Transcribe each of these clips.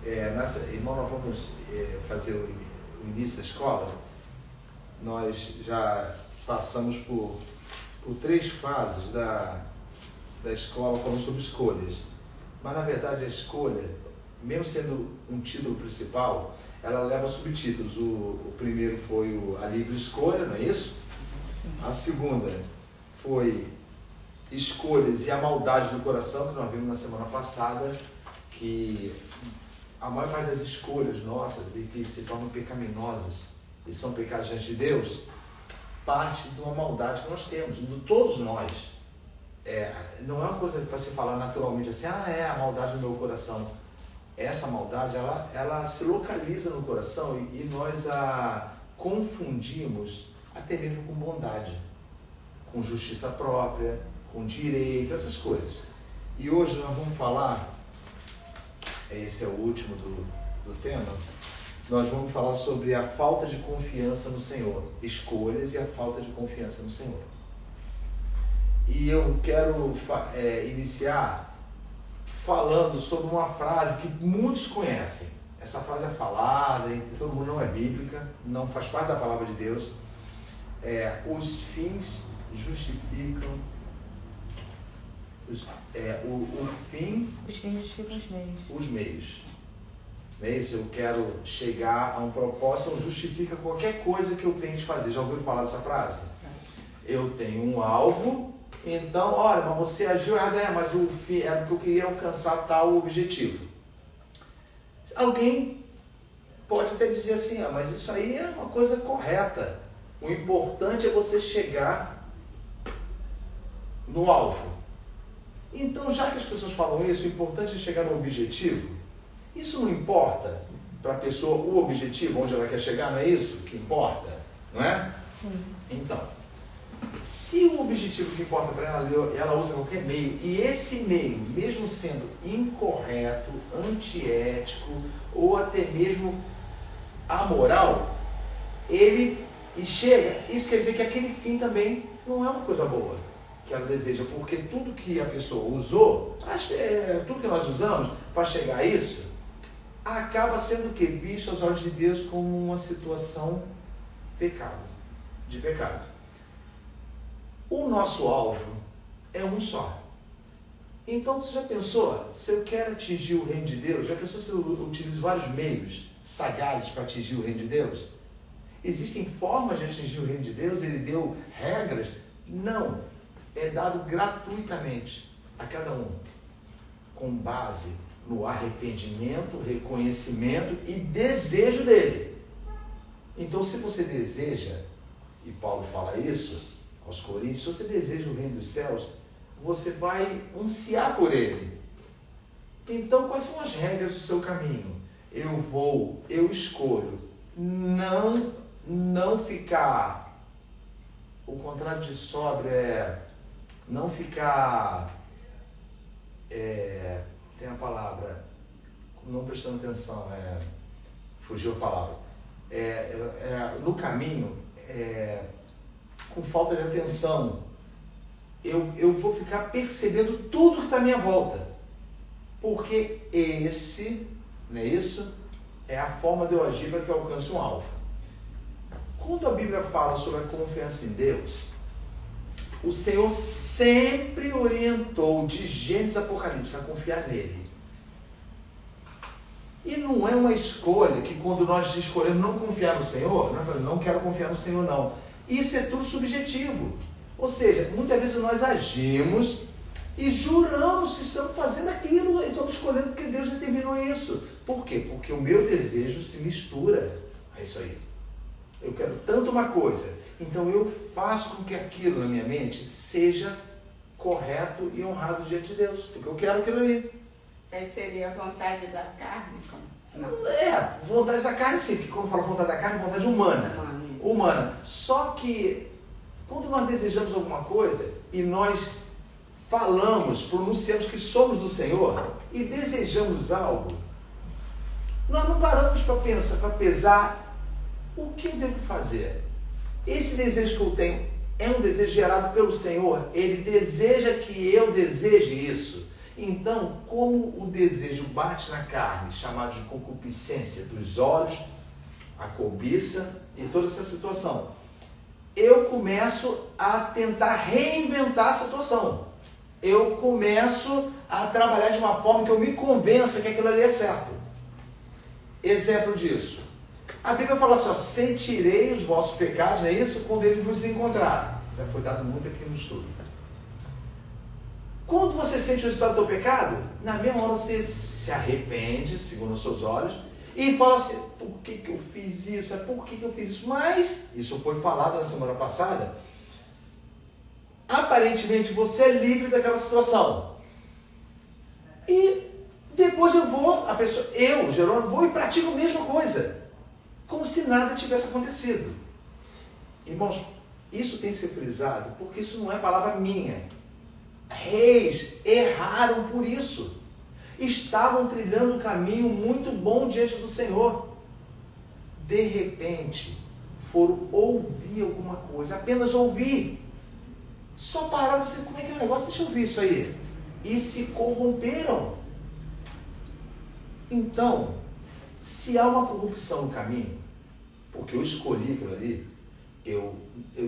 Irmão, nós vamos fazer o início da escola. Nós já passamos por 3 fases da escola falando sobre escolhas. Mas, na verdade, a escolha, mesmo sendo um título principal, ela leva subtítulos. O primeiro foi a livre escolha, não é isso? A segunda foi escolhas e a maldade do coração, que nós vimos na semana passada, que a maior parte das escolhas nossas e que se tornam pecaminosas e são pecados diante de Deus, parte de uma maldade que nós temos, de todos nós. Não é uma coisa para se falar naturalmente assim, a maldade do meu coração. Essa maldade, ela se localiza no coração e nós a confundimos até mesmo com bondade, com justiça própria, com direito, essas coisas. E hoje nós vamos falar, esse é o último do tema, nós vamos falar sobre a falta de confiança no Senhor, escolhas e a falta de confiança no Senhor. E eu quero iniciar falando sobre uma frase que muitos conhecem. Essa frase é falada entre todo mundo, não é bíblica, não faz parte da palavra de Deus. Os fins justificam os fins justificam os meios. Os meios. Não é isso? Eu quero chegar a um propósito, justifica qualquer coisa que eu tenho de fazer. Já ouviram falar dessa frase? Eu tenho um alvo, então, olha, mas você agiu errado, mas o fim era porque eu queria alcançar tal objetivo. Alguém pode até dizer assim, mas isso aí é uma coisa correta. O importante é você chegar no alvo. Então, já que as pessoas falam isso, o importante é chegar no objetivo. Isso não importa para a pessoa o objetivo, onde ela quer chegar, não é isso que importa? Não é? Sim. Então, se o objetivo que importa para ela usa qualquer meio, e esse meio, mesmo sendo incorreto, antiético ou até mesmo amoral, isso quer dizer que aquele fim também não é uma coisa boa que ela deseja, porque tudo que a pessoa usou, tudo que nós usamos para chegar a isso, acaba sendo o quê? Visto aos olhos de Deus como uma situação de pecado. O nosso alvo é um só. Então, você já pensou, se eu quero atingir o reino de Deus, já pensou se eu utilizo vários meios sagazes para atingir o reino de Deus? Existem formas de atingir o reino de Deus? Ele deu regras? Não. É dado gratuitamente a cada um, com base no arrependimento, reconhecimento e desejo dele. Então, se você deseja, e Paulo fala isso aos Coríntios, se você deseja o reino dos céus, você vai ansiar por ele. Então, quais são as regras do seu caminho? Eu escolho não ficar, o contrário de sóbrio não ficar, tem a palavra, não prestando atenção, fugiu a palavra, no caminho, com falta de atenção, eu vou ficar percebendo tudo que está à minha volta, porque não é isso? É a forma de eu agir para que eu alcance um alvo. Quando a Bíblia fala sobre a confiança em Deus, o Senhor sempre orientou de Gênesis a Apocalipse a confiar nele. E não é uma escolha que quando nós escolhemos não confiar no Senhor, nós falamos, não quero confiar no Senhor não. Isso é tudo subjetivo. Ou seja, muitas vezes nós agimos e juramos que estamos fazendo aquilo e estamos escolhendo porque Deus determinou isso. Por quê? Porque o meu desejo se mistura a isso aí. Eu quero tanto uma coisa, então eu faço com que aquilo na minha mente seja correto e honrado diante de Deus, porque eu quero aquilo ali. Isso aí seria a vontade da carne? Não. Vontade da carne sim, porque quando fala vontade da carne, vontade humana. Só que quando nós desejamos alguma coisa e nós pronunciamos que somos do Senhor e desejamos algo, nós não paramos para pensar, para pesar o que eu devo fazer. Esse desejo que eu tenho é um desejo gerado pelo Senhor. Ele deseja que eu deseje isso. Então, como o desejo bate na carne, chamado de concupiscência dos olhos, a cobiça e toda essa situação, eu começo a tentar reinventar a situação. Eu começo a trabalhar de uma forma que eu me convença que aquilo ali é certo. Exemplo disso. A Bíblia fala assim, ó, sentirei os vossos pecados, não é isso? Quando ele vos encontrar. Já foi dado muito aqui no estudo. Quando você sente o resultado do pecado, na mesma hora você se arrepende, segundo os seus olhos, e fala assim, por que eu fiz isso? Por que eu fiz isso? Mas, isso foi falado na semana passada, aparentemente você é livre daquela situação. E depois Jerônimo, vou e pratico a mesma coisa. Como se nada tivesse acontecido. Irmãos, isso tem que ser frisado, porque isso não é palavra minha. Reis erraram por isso. Estavam trilhando um caminho muito bom diante do Senhor. De repente, foram ouvir alguma coisa, apenas ouvir. Só pararam e disseram, como é que é o negócio? Deixa eu ouvir isso aí. E se corromperam. Então, se há uma corrupção no caminho, porque eu escolhi aquilo ali, eu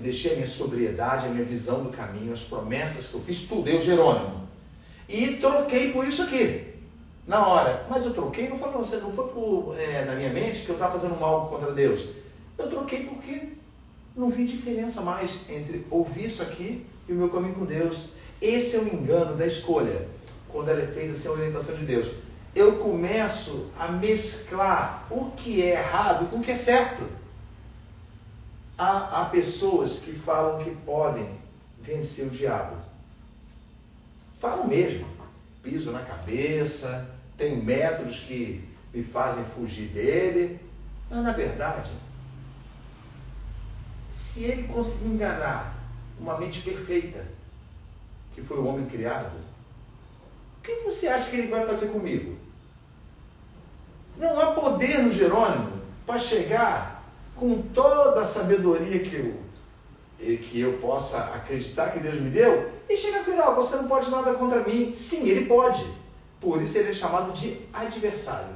deixei a minha sobriedade, a minha visão do caminho, as promessas que eu fiz, tudo, eu, Jerônimo, e troquei por isso aqui, na hora. Mas eu troquei, não foi para você, não foi na minha mente que eu estava fazendo mal contra Deus. Eu troquei porque não vi diferença mais entre ouvir isso aqui e o meu caminho com Deus. Esse é o engano da escolha, quando ela é feita sem a orientação de Deus. Eu começo a mesclar o que é errado com o que é certo. Há pessoas que falam que podem vencer o diabo. Falam mesmo. Piso na cabeça, tenho métodos que me fazem fugir dele. Mas, na verdade, se ele conseguir enganar uma mente perfeita, que foi o homem criado, o que você acha que ele vai fazer comigo? Não há poder no Jerônimo para chegar com toda a sabedoria que eu possa acreditar que Deus me deu e chegar com ele, você não pode nada contra mim. Sim, ele pode. Por isso ele é chamado de adversário.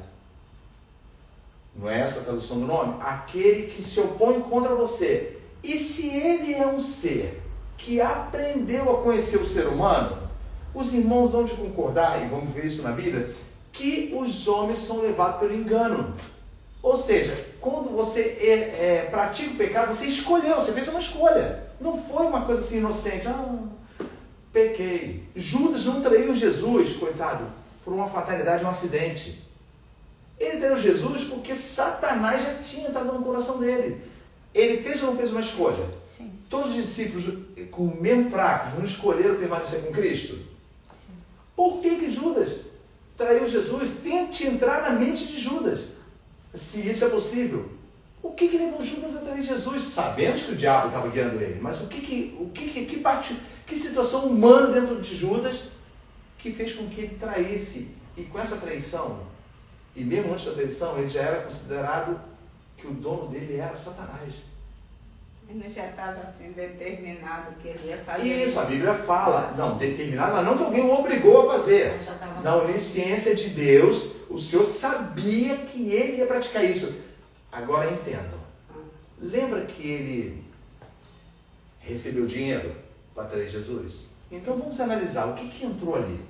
Não é essa a tradução do nome? Aquele que se opõe contra você. E se ele é um ser que aprendeu a conhecer o ser humano, os irmãos vão de concordar, e vamos ver isso na Bíblia, que os homens são levados pelo engano. Ou seja, quando você pratica o pecado, você escolheu, você fez uma escolha. Não foi uma coisa assim inocente. Pequei. Judas não traiu Jesus, coitado, por uma fatalidade, um acidente. Ele traiu Jesus porque Satanás já tinha entrado no coração dele. Ele fez ou não fez uma escolha? Sim. Todos os discípulos, com o mesmo fracos, não escolheram permanecer com Cristo? Sim. Por que Judas traiu Jesus? Tente entrar na mente de Judas, se isso é possível. O que levou Judas a trair Jesus? Sabemos que o diabo estava guiando ele, mas que situação humana dentro de Judas que fez com que ele traísse? E com essa traição, e mesmo antes da traição, ele já era considerado que o dono dele era Satanás. Ele já estava assim determinado que ele ia fazer. Isso, a Bíblia fala. Não, determinado, mas não que alguém o obrigou a fazer. Na onisciência de Deus, o Senhor sabia que ele ia praticar isso. Agora entendam. Lembra que ele recebeu dinheiro para trazer Jesus? Então vamos analisar o que entrou ali.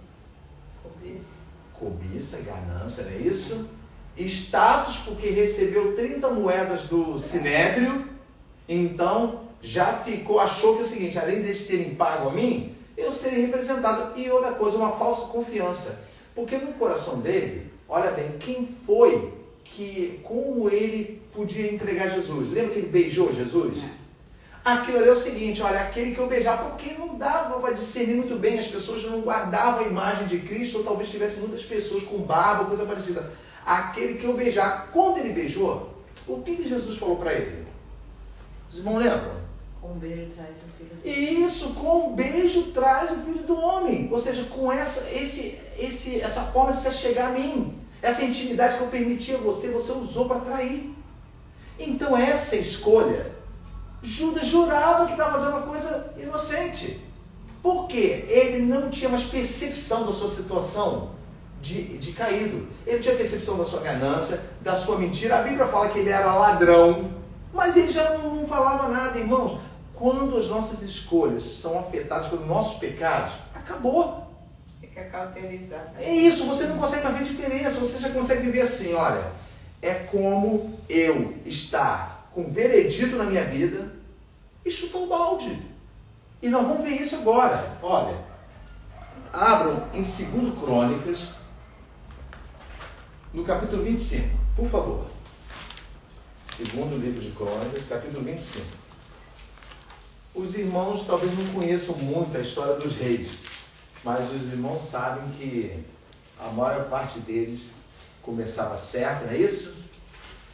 Cobiça, ganância, não é isso? Status, porque recebeu 30 moedas do Sinédrio. Então, achou que é o seguinte, além deles terem pago a mim, eu serei representado. E outra coisa, uma falsa confiança. Porque no coração dele, olha bem, como ele podia entregar Jesus? Lembra que ele beijou Jesus? Aquilo ali é o seguinte, olha, aquele que eu beijava, porque não dava para discernir muito bem, as pessoas não guardavam a imagem de Cristo, ou talvez tivesse muitas pessoas com barba, coisa parecida. Aquele que eu beijar. Quando ele beijou, o que Jesus falou para ele? Os irmãos lembram? Com um beijo traz o filho do homem. Isso, com um beijo traz o filho do homem. Ou seja, com essa forma de se chegar a mim. Essa intimidade que eu permiti a você usou para trair. Então essa escolha, Judas jurava que estava fazendo uma coisa inocente. Por quê? Ele não tinha mais percepção da sua situação de caído. Ele tinha percepção da sua ganância, da sua mentira. A Bíblia fala que ele era ladrão, mas ele já não falava nada, irmãos. Quando as nossas escolhas são afetadas pelos nossos pecados, acabou. Fica cauterizado. É isso, você não consegue mais ver diferença, você já consegue viver assim, olha, é como eu estar com veredito na minha vida e chutar o balde. E nós vamos ver isso agora. Olha, abram em 2 Crônicas, no capítulo 25, por favor. Segundo livro de Crônicas, capítulo 25. Os irmãos talvez não conheçam muito a história dos reis, mas os irmãos sabem que a maior parte deles começava certo, não é isso?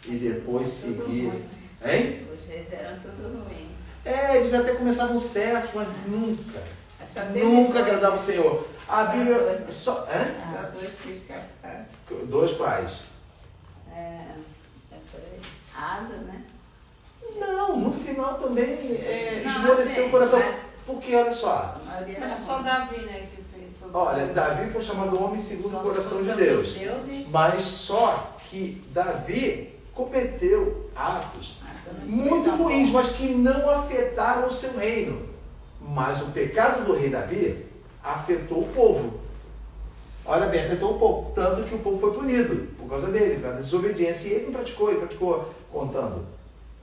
E depois seguia. Hein? Os reis eram tudo ruim. Eles até começavam certos, mas nunca agradavam o Senhor. A Bíblia só. Só 2 que escaparam. 2 quais? Asa, né? Não, no final também Não, esmoreceu assim, o coração. mas- Porque, olha só, A maioria era Era só ruim. Davi, né, que fez. olha, Davi foi chamado homem segundo o coração de Deus. e- Mas só que Davi cometeu atos muito ruins, mas que não afetaram o seu reino. Mas o pecado do rei Davi afetou o povo. Olha bem, afetou o povo. Tanto que o povo foi punido por causa dele, por causa da desobediência. E ele não praticou, ele praticou contando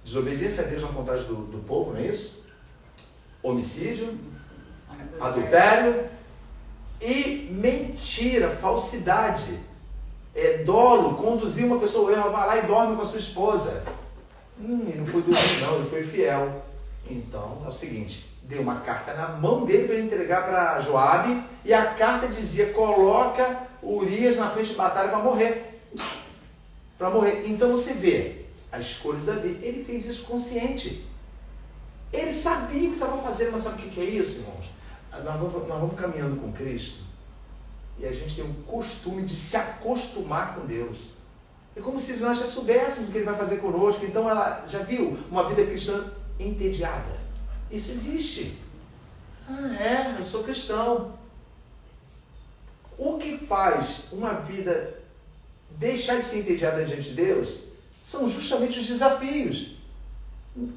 desobediência a Deus na contagem do povo, não é isso? Homicídio, adultério e mentira, falsidade. Dolo, conduzir uma pessoa ao erro, vai lá e dorme com a sua esposa. Ele não foi dormir não, ele foi fiel. Então, é o seguinte, deu uma carta na mão dele para ele entregar para Joabe, e a carta dizia, coloca Urias na frente de batalha para morrer. Para morrer. Então você vê, a escolha de Davi, ele fez isso consciente. Ele sabia o que estava fazendo, mas sabe o que é isso, irmãos? Nós vamos caminhando com Cristo, e a gente tem o costume de se acostumar com Deus. É como se nós já soubéssemos o que Ele vai fazer conosco. Então ela já viu uma vida cristã entediada. Isso existe. Eu sou cristão. O que faz uma vida deixar de ser entediada diante de Deus são justamente os desafios.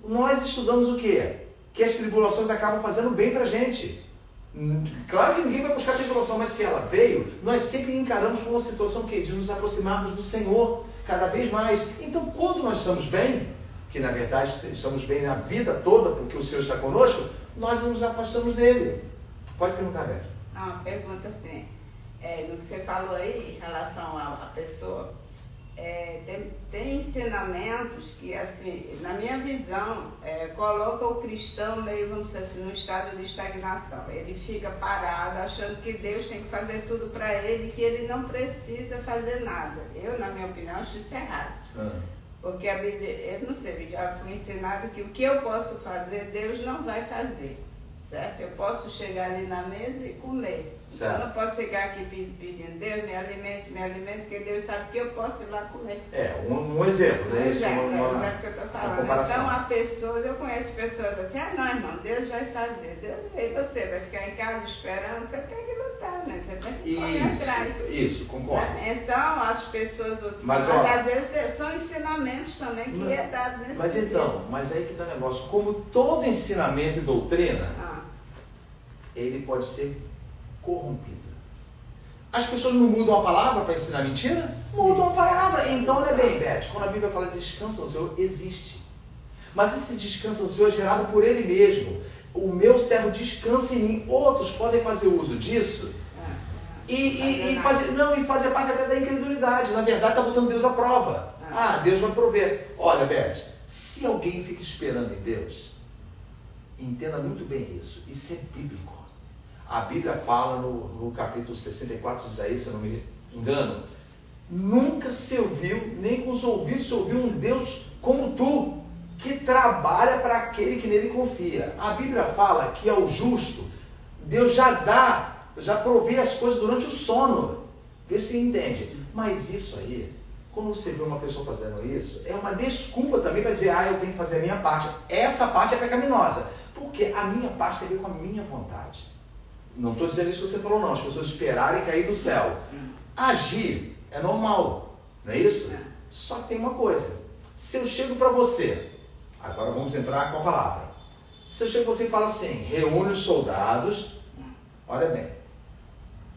Nós estudamos o quê? Que as tribulações acabam fazendo bem pra gente. Claro que ninguém vai buscar tribulação, mas se ela veio, nós sempre encaramos como uma situação que de nos aproximarmos do Senhor cada vez mais. Então, quando nós estamos bem, que na verdade estamos bem a vida toda, porque o Senhor está conosco, nós não nos afastamos dele. Pode perguntar, Beto. Não, pergunta assim, no que você falou aí, em relação à pessoa, tem ensinamentos que, assim, na minha visão, coloca o cristão meio, vamos dizer assim, num estado de estagnação. Ele fica parado, achando que Deus tem que fazer tudo para ele, que ele não precisa fazer nada. Eu, na minha opinião, acho isso errado. Porque a Bíblia, eu não sei, eu já fui ensinado que o que eu posso fazer, Deus não vai fazer. Certo? Eu posso chegar ali na mesa e comer. Certo. Eu não posso ficar aqui pedindo, Deus, me alimente, porque Deus sabe que eu posso ir lá comer. Um exemplo, né? Um exemplo, que eu estou falando. Então, há pessoas, eu conheço pessoas assim, não, irmão, Deus vai fazer. E você vai ficar em casa esperando, você tem que lutar, né? Você tem que correr atrás. Isso, concordo. Então, as pessoas, mas às vezes são ensinamentos também que é dado nesse mas aí que está o negócio. Como todo ensinamento e doutrina, ele pode ser corrompido. As pessoas não mudam a palavra para ensinar mentira? Mudam a palavra. Então, olha bem, Beth, quando a Bíblia fala de descansa no Senhor, existe. Mas esse descansa no Senhor é gerado por Ele mesmo. O meu servo descansa em mim. Outros podem fazer uso disso e fazer parte até da incredulidade. Na verdade, está botando Deus à prova. Deus vai prover. Olha, Beth, se alguém fica esperando em Deus, entenda muito bem isso. Isso é bíblico. A Bíblia fala no capítulo 64 de Isaías, se eu não me engano, nunca se ouviu, nem com os ouvidos se ouviu um Deus como tu, que trabalha para aquele que nele confia. A Bíblia fala que ao justo, Deus já provê as coisas durante o sono. Vê se entende. Mas isso aí, quando você vê uma pessoa fazendo isso, é uma desculpa também para dizer, eu tenho que fazer a minha parte. Essa parte é pecaminosa, porque a minha parte tem a ver com a minha vontade. Não estou dizendo isso que você falou, não. As pessoas esperarem cair do céu. Agir é normal, não é isso? Só que tem uma coisa. Se eu chego para você, agora vamos entrar com a palavra. Se eu chego para você e falo assim, reúne os soldados, olha bem,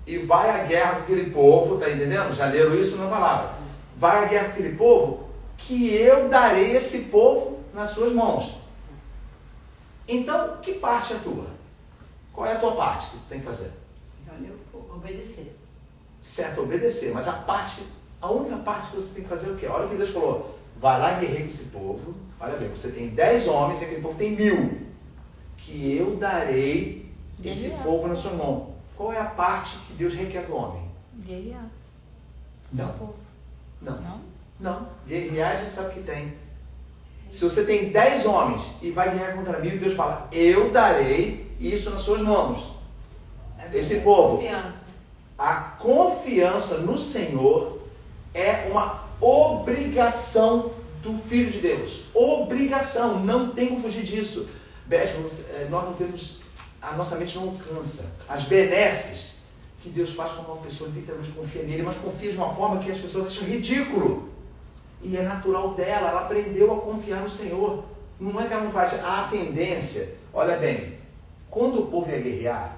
e vai à guerra com aquele povo, tá entendendo? Já leram isso na palavra. Vai à guerra com aquele povo, que eu darei esse povo nas suas mãos. Então, que parte é a tua? Qual é a tua parte que você tem que fazer? Obedecer. Certo, obedecer. Mas a única parte que você tem que fazer é o quê? Olha o que Deus falou. Vai lá guerrear com esse povo. Olha bem, você tem 10 homens e aquele povo tem 1000. Que eu darei esse povo na sua mão. Qual é a parte que Deus requer do homem? Guerrear. Não. Não? Não. Guerrear já sabe que tem. Se você tem 10 homens e vai guerrear contra 1000, Deus fala, eu darei isso nas suas mãos. Esse povo. Confiança. A confiança no Senhor é uma obrigação do Filho de Deus. Obrigação. Não tem como fugir disso. Beth, nós não temos... A nossa mente não alcança. As benesses que Deus faz quando uma pessoa literalmente confia nele, mas confia de uma forma que as pessoas acham ridículo. E é natural dela, ela aprendeu a confiar no Senhor. Não é que ela não faz. A tendência, olha bem, quando o povo ia guerrear,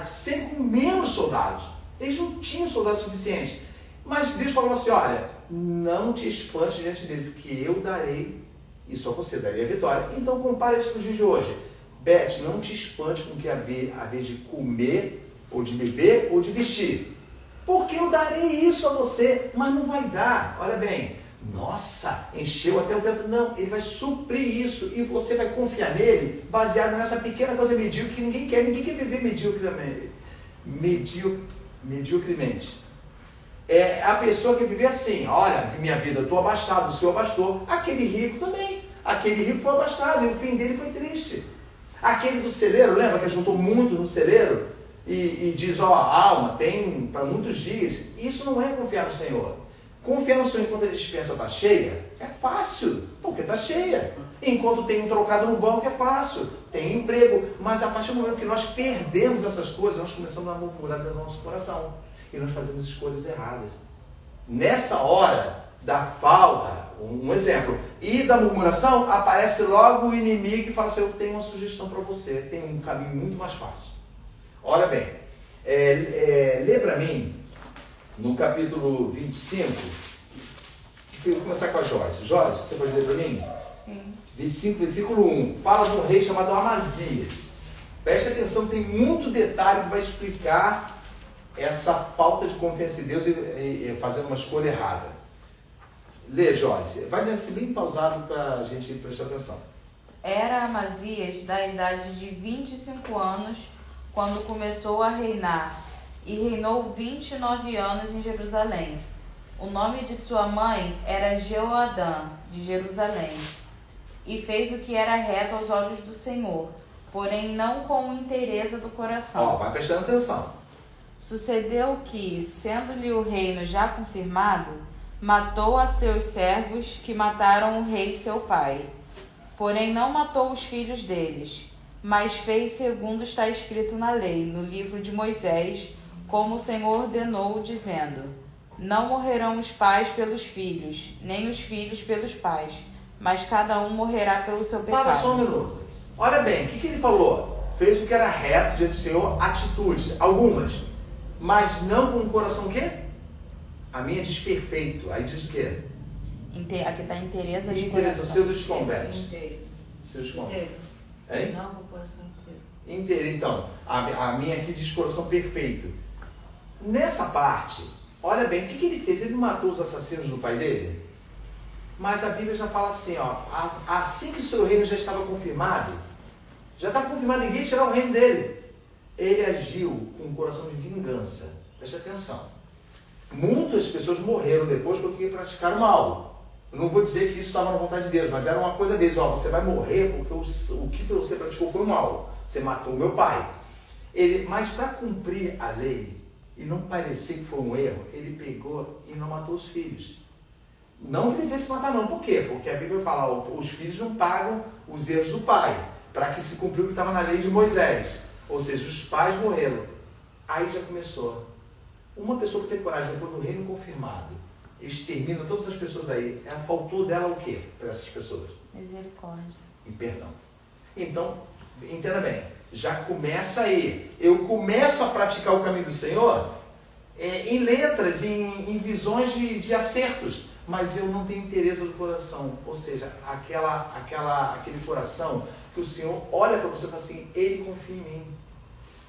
sempre com menos soldados. Eles não tinham soldados suficientes. Mas Deus falou assim, olha, não te espante diante dele, porque eu darei, e só você daria a vitória. Então compara isso com os dias de hoje. Beth, não te espante com o que a vez de comer, ou de beber, ou de vestir. Porque eu darei isso a você, mas não vai dar. Olha bem, nossa, encheu até o teto. Não, ele vai suprir isso e você vai confiar nele, baseado nessa pequena coisa medíocre que ninguém quer viver mediocremente. É a pessoa que vive assim, olha, minha vida, eu estou abastado, o Senhor abastou. Aquele rico também, aquele rico foi abastado e o fim dele foi triste. Aquele do celeiro, lembra que juntou muito no celeiro? E diz, ó, a alma tem para muitos dias. Isso não é confiar no Senhor. Confiar no Senhor enquanto a dispensa está cheia, é fácil, porque está cheia. Enquanto tem um trocado no banco, é fácil. Tem emprego. Mas a partir do momento que nós perdemos essas coisas, nós começamos a murmurar dentro do nosso coração. E nós fazemos escolhas erradas. Nessa hora da falta, um exemplo, e da murmuração, aparece logo o inimigo e fala assim, eu tenho uma sugestão para você, tem um caminho muito mais fácil. Olha bem, lê para mim, no capítulo 25, eu vou começar com a Joyce. Joyce, você pode ler para mim? Sim. 25, versículo 1, fala de um rei chamado Amazias. Preste atenção, tem muito detalhe que vai explicar essa falta de confiança em Deus e fazendo uma escolha errada. Lê, Joyce. Vai ser bem pausado para a gente prestar atenção. Era Amazias da idade de 25 anos quando começou a reinar, e reinou 29 anos em Jerusalém. O nome de sua mãe era Jeoadã, de Jerusalém, e fez o que era reto aos olhos do Senhor, porém não com inteireza do coração. Vai prestando atenção. Sucedeu que, sendo-lhe o reino já confirmado, matou a seus servos que mataram o rei seu pai. Porém não matou os filhos deles, mas fez segundo está escrito na lei, no livro de Moisés, como o Senhor ordenou, dizendo, não morrerão os pais pelos filhos, nem os filhos pelos pais, mas cada um morrerá pelo seu pecado. Para só um minuto. Olha bem, o que ele falou? Fez o que era reto diante do Senhor, atitudes, algumas, mas não com o coração o quê? A minha diz perfeito. Aí diz o quê? Aqui está inteireza de Interessa, coração. seu desconverte. Inteiro. Seu desconverte. Inteiro. Hein? Não, com o coração inteiro. Inteiro, então. A minha aqui diz coração perfeito. Nessa parte, olha bem, o que ele fez? Ele não matou os assassinos do pai dele? Mas a Bíblia já fala assim, ó, assim que o seu reino já estava confirmado, já estava confirmado, ninguém tirar o reino dele. Ele agiu com um coração de vingança. Preste atenção. Muitas pessoas morreram depois porque praticaram mal. Eu não vou dizer que isso estava na vontade de Deus, mas era uma coisa deles. Ó, você vai morrer porque o que você praticou foi mal. Você matou meu pai. Mas para cumprir a lei e não parecer que foi um erro, ele pegou e não matou os filhos. Não que ele devesse matar não. Por quê? Porque a Bíblia fala, os filhos não pagam os erros do pai, para que se cumpriu o que estava na lei de Moisés. Ou seja, os pais morreram. Aí já começou. Uma pessoa que tem coragem, depois do reino confirmado, extermina todas as pessoas aí. Faltou dela o quê para essas pessoas? Misericórdia. E perdão. Então, entenda bem, já começa aí. Eu começo a praticar o caminho do Senhor em letras, em visões de acertos, mas eu não tenho interesse do coração. Ou seja, aquele coração que o Senhor olha para você e fala assim, ele confia em mim.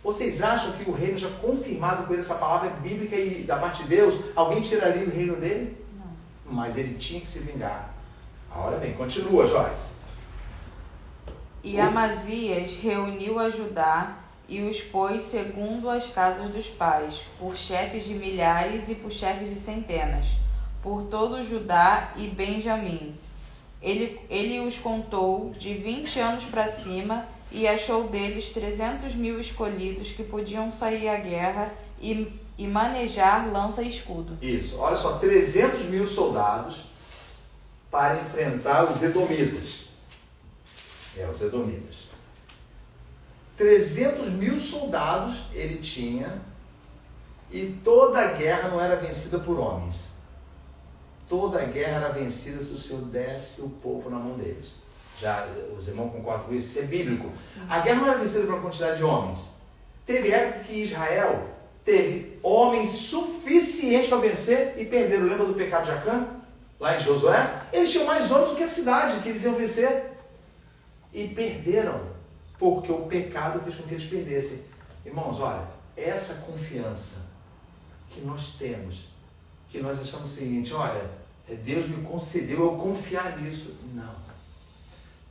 Vocês acham que o reino já confirmado por essa palavra bíblica e da parte de Deus, alguém tiraria o reino dele? Não. Mas ele tinha que se vingar. Agora bem, continua, Joyce. E Amazias reuniu a Judá e os pôs segundo as casas dos pais, por chefes de milhares e por chefes de centenas, por todo Judá e Benjamim. Ele os contou de 20 anos para cima e achou deles 300.000 escolhidos que podiam sair à guerra e manejar lança e escudo. Isso, olha só, 300.000 soldados para enfrentar os edomitas. Os edomitas. 300.000 soldados ele tinha, e toda a guerra não era vencida por homens. Toda a guerra era vencida se o Senhor desse o povo na mão deles. Já os irmãos concordam com isso? Isso é bíblico. A guerra não era vencida pela quantidade de homens. Teve época que Israel teve homens suficientes para vencer e perderam. Lembra do pecado de Acã? Lá em Josué? Eles tinham mais homens do que a cidade que eles iam vencer. E perderam, porque o pecado fez com que eles perdessem. Irmãos, olha, essa confiança que nós temos, que nós achamos o seguinte, olha, Deus me concedeu eu confiar nisso. Não.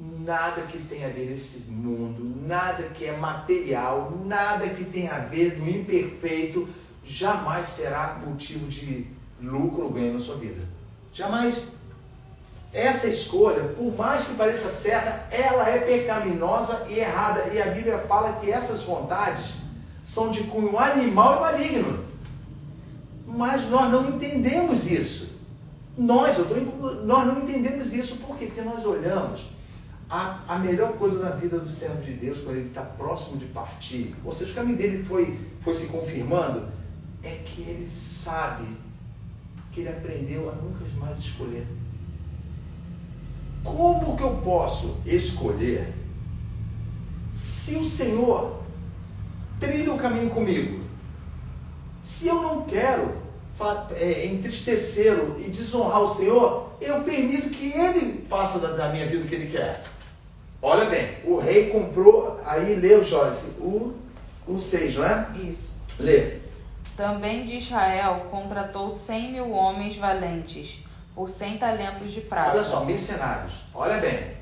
Nada que tenha a ver nesse mundo, nada que é material, nada que tenha a ver no imperfeito, jamais será motivo de lucro ou ganho na sua vida. Jamais. Essa escolha, por mais que pareça certa, ela é pecaminosa e errada. E a Bíblia fala que essas vontades são de cunho animal e maligno. Mas nós não entendemos isso. Nós não entendemos isso. Por quê? Porque nós olhamos a melhor coisa na vida do servo de Deus, quando ele está próximo de partir, ou seja, o caminho dele foi se confirmando, é que ele sabe que ele aprendeu a nunca mais escolher. Como que eu posso escolher se o Senhor trilha o caminho comigo? Se eu não quero entristecê-lo e desonrar o Senhor, eu permito que Ele faça da minha vida o que Ele quer. Olha bem, o rei comprou, aí leu, Joyce, o 6, não é? Isso. Lê. Também de Israel contratou 100.000 homens valentes, por 100 talentos de prata. Olha só, mercenários. Olha bem,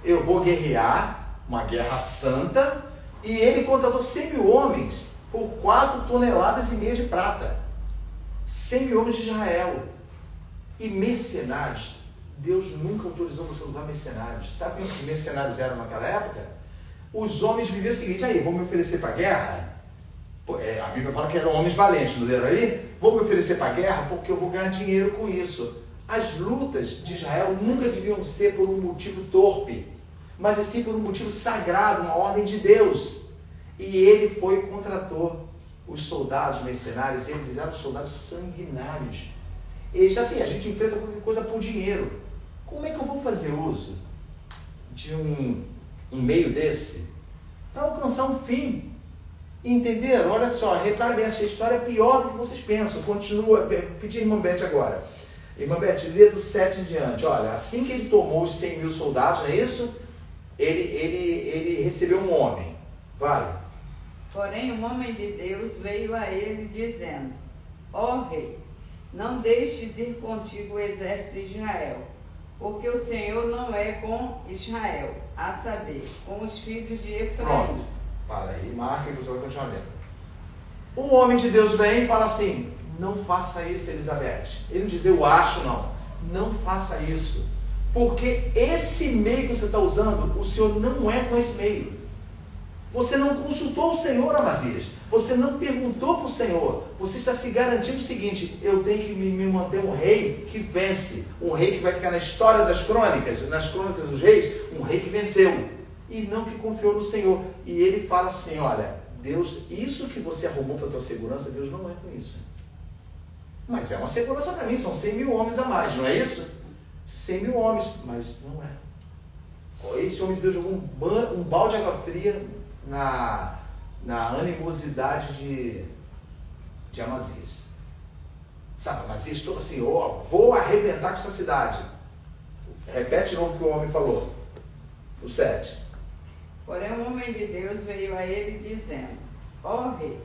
eu vou guerrear, uma guerra santa, e ele contratou 100.000 homens por 4,5 toneladas de prata. 100.000 homens de Israel. E mercenários, Deus nunca autorizou você a usar mercenários. Sabe quem os mercenários eram naquela época? Os homens viviam o seguinte, aí, vou me oferecer para a guerra? A Bíblia fala que eram homens valentes, não leram aí? Vou me oferecer para a guerra porque eu vou ganhar dinheiro com isso. As lutas de Israel nunca deviam ser por um motivo torpe, mas sim por um motivo sagrado, uma ordem de Deus. E ele foi e contratou os soldados mercenários, eles eram soldados sanguinários. Eles disseram assim, a gente enfrenta qualquer coisa por dinheiro. Como é que eu vou fazer uso de um meio desse para alcançar um fim? Entenderam? Olha só, repare bem, essa história é pior do que vocês pensam. Continua, pedir a irmã Beth agora. Irmã Beth, lê do 7 em diante. Olha, assim que ele tomou os 100.000 soldados, não é isso? Ele recebeu um homem. Vai. Porém, um homem de Deus veio a ele dizendo, ó rei, não deixes ir contigo o exército de Israel, porque o Senhor não é com Israel, a saber, com os filhos de Efraim. Pronto. Para aí, marca e você vai continuar lendo. Um homem de Deus vem e fala assim, não faça isso, Elizabeth. Ele não diz, eu acho, não. Não faça isso. Porque esse meio que você está usando, o Senhor não é com esse meio. Você não consultou o Senhor, Amazias. Você não perguntou para o Senhor. Você está se garantindo o seguinte, eu tenho que me manter um rei que vence. Um rei que vai ficar na história das crônicas, nas crônicas dos reis, um rei que venceu. e não que confiou no Senhor. E ele fala assim, olha, Deus, isso que você arrumou para a tua segurança, Deus não é com isso. Mas é uma segurança para mim, são 100 mil homens a mais, não é isso? 100 mil homens, mas não é. Esse homem de Deus jogou um balde de água fria na animosidade de Amazias. Sabe, Amazias todo assim, vou arrebentar com essa cidade. Repete de novo o que o homem falou. O 7. Porém, um homem de Deus veio a ele dizendo: ó rei,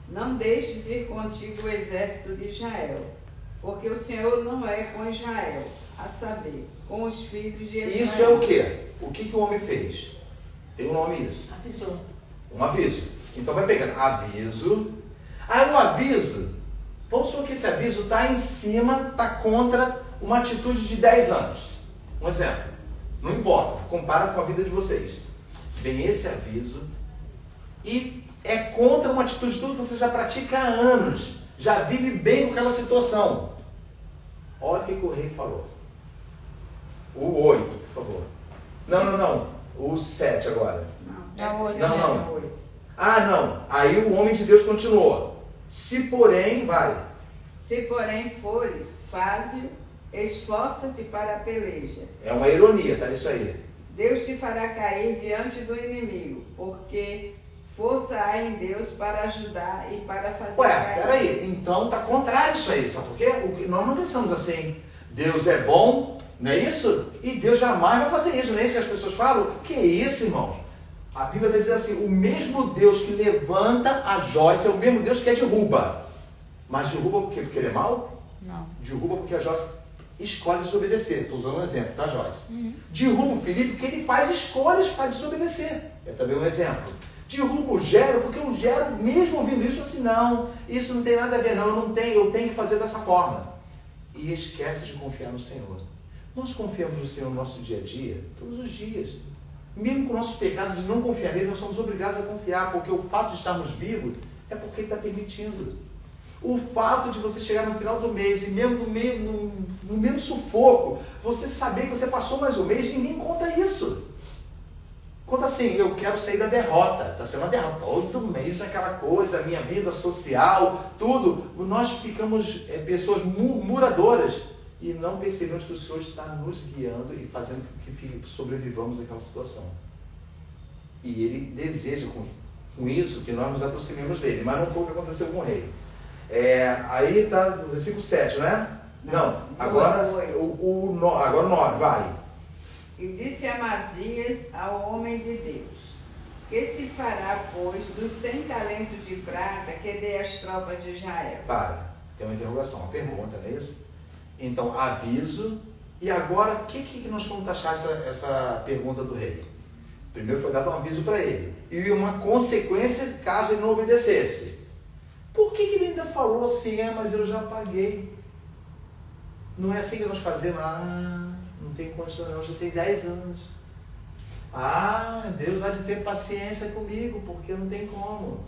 não deixes ir contigo o exército de Israel, porque o Senhor não é com Israel, a saber, com os filhos de Israel. Isso é o quê? O que o homem fez? Tem um nome isso. Avisou. Um aviso. Então vai pegando aviso. Aí um aviso, vamos supor que esse aviso está em cima, está contra uma atitude de 10 anos. Um exemplo. Não importa, compara com a vida de vocês. Vem esse aviso e é contra uma atitude tudo que você já pratica há anos. Já vive bem com aquela situação. Olha o que o rei falou. O 8, por favor. Não. O 7 agora. Não. Ah, não. Aí o homem de Deus continuou. Se porém fores, faze-o, esforça-te para a peleja. É uma ironia, tá isso aí. Deus te fará cair diante do inimigo, porque força há em Deus para ajudar e para fazer cair. Peraí, então tá contrário isso aí, sabe por quê? Nós não pensamos assim, Deus é bom, não é isso? E Deus jamais vai fazer isso, não é isso que as pessoas falam? Que é isso, irmãos? A Bíblia está dizendo assim, o mesmo Deus que levanta a Joyce é o mesmo Deus que a derruba. Mas derruba por quê? Porque ele é mau? Não. Derruba porque a Joyce escolhe desobedecer. Estou usando um exemplo, tá, Joyce? Derruba o Felipe porque ele faz escolhas para desobedecer. É também um exemplo. Derruba o Gero porque o Gero, mesmo ouvindo isso, assim, não, isso não tem nada a ver, não, eu tenho que fazer dessa forma. E esquece de confiar no Senhor. Nós confiamos no Senhor no nosso dia a dia, todos os dias. Mesmo com o nosso pecado de não confiar nele, nós somos obrigados a confiar, porque o fato de estarmos vivos é porque ele está permitindo. O fato de você chegar no final do mês e mesmo no mesmo sufoco, você saber que você passou mais um mês, ninguém conta isso. Conta assim, eu quero sair da derrota. Está sendo uma derrota. Todo mês aquela coisa, minha vida social, tudo. Nós ficamos pessoas muradoras e não percebemos que o Senhor está nos guiando e fazendo com que sobrevivamos àquela situação. E Ele deseja com isso que nós nos aproximemos dele. Mas não foi o que aconteceu com o rei. Aí está no versículo 7, né? Não. Agora o 9, vai. E disse Amazias ao homem de Deus: que se fará, pois, dos 100 talentos de prata que dei às tropas de Israel? Para, tem uma interrogação, uma pergunta, não é isso? Então, aviso. E agora, o que nós vamos taxar essa pergunta do rei? Primeiro foi dado um aviso para ele. E uma consequência caso ele não obedecesse. Por que ele ainda falou assim, mas eu já paguei? Não é assim que nós fazemos? Não tem condição não, já tem 10 anos. Deus há de ter paciência comigo, porque não tem como.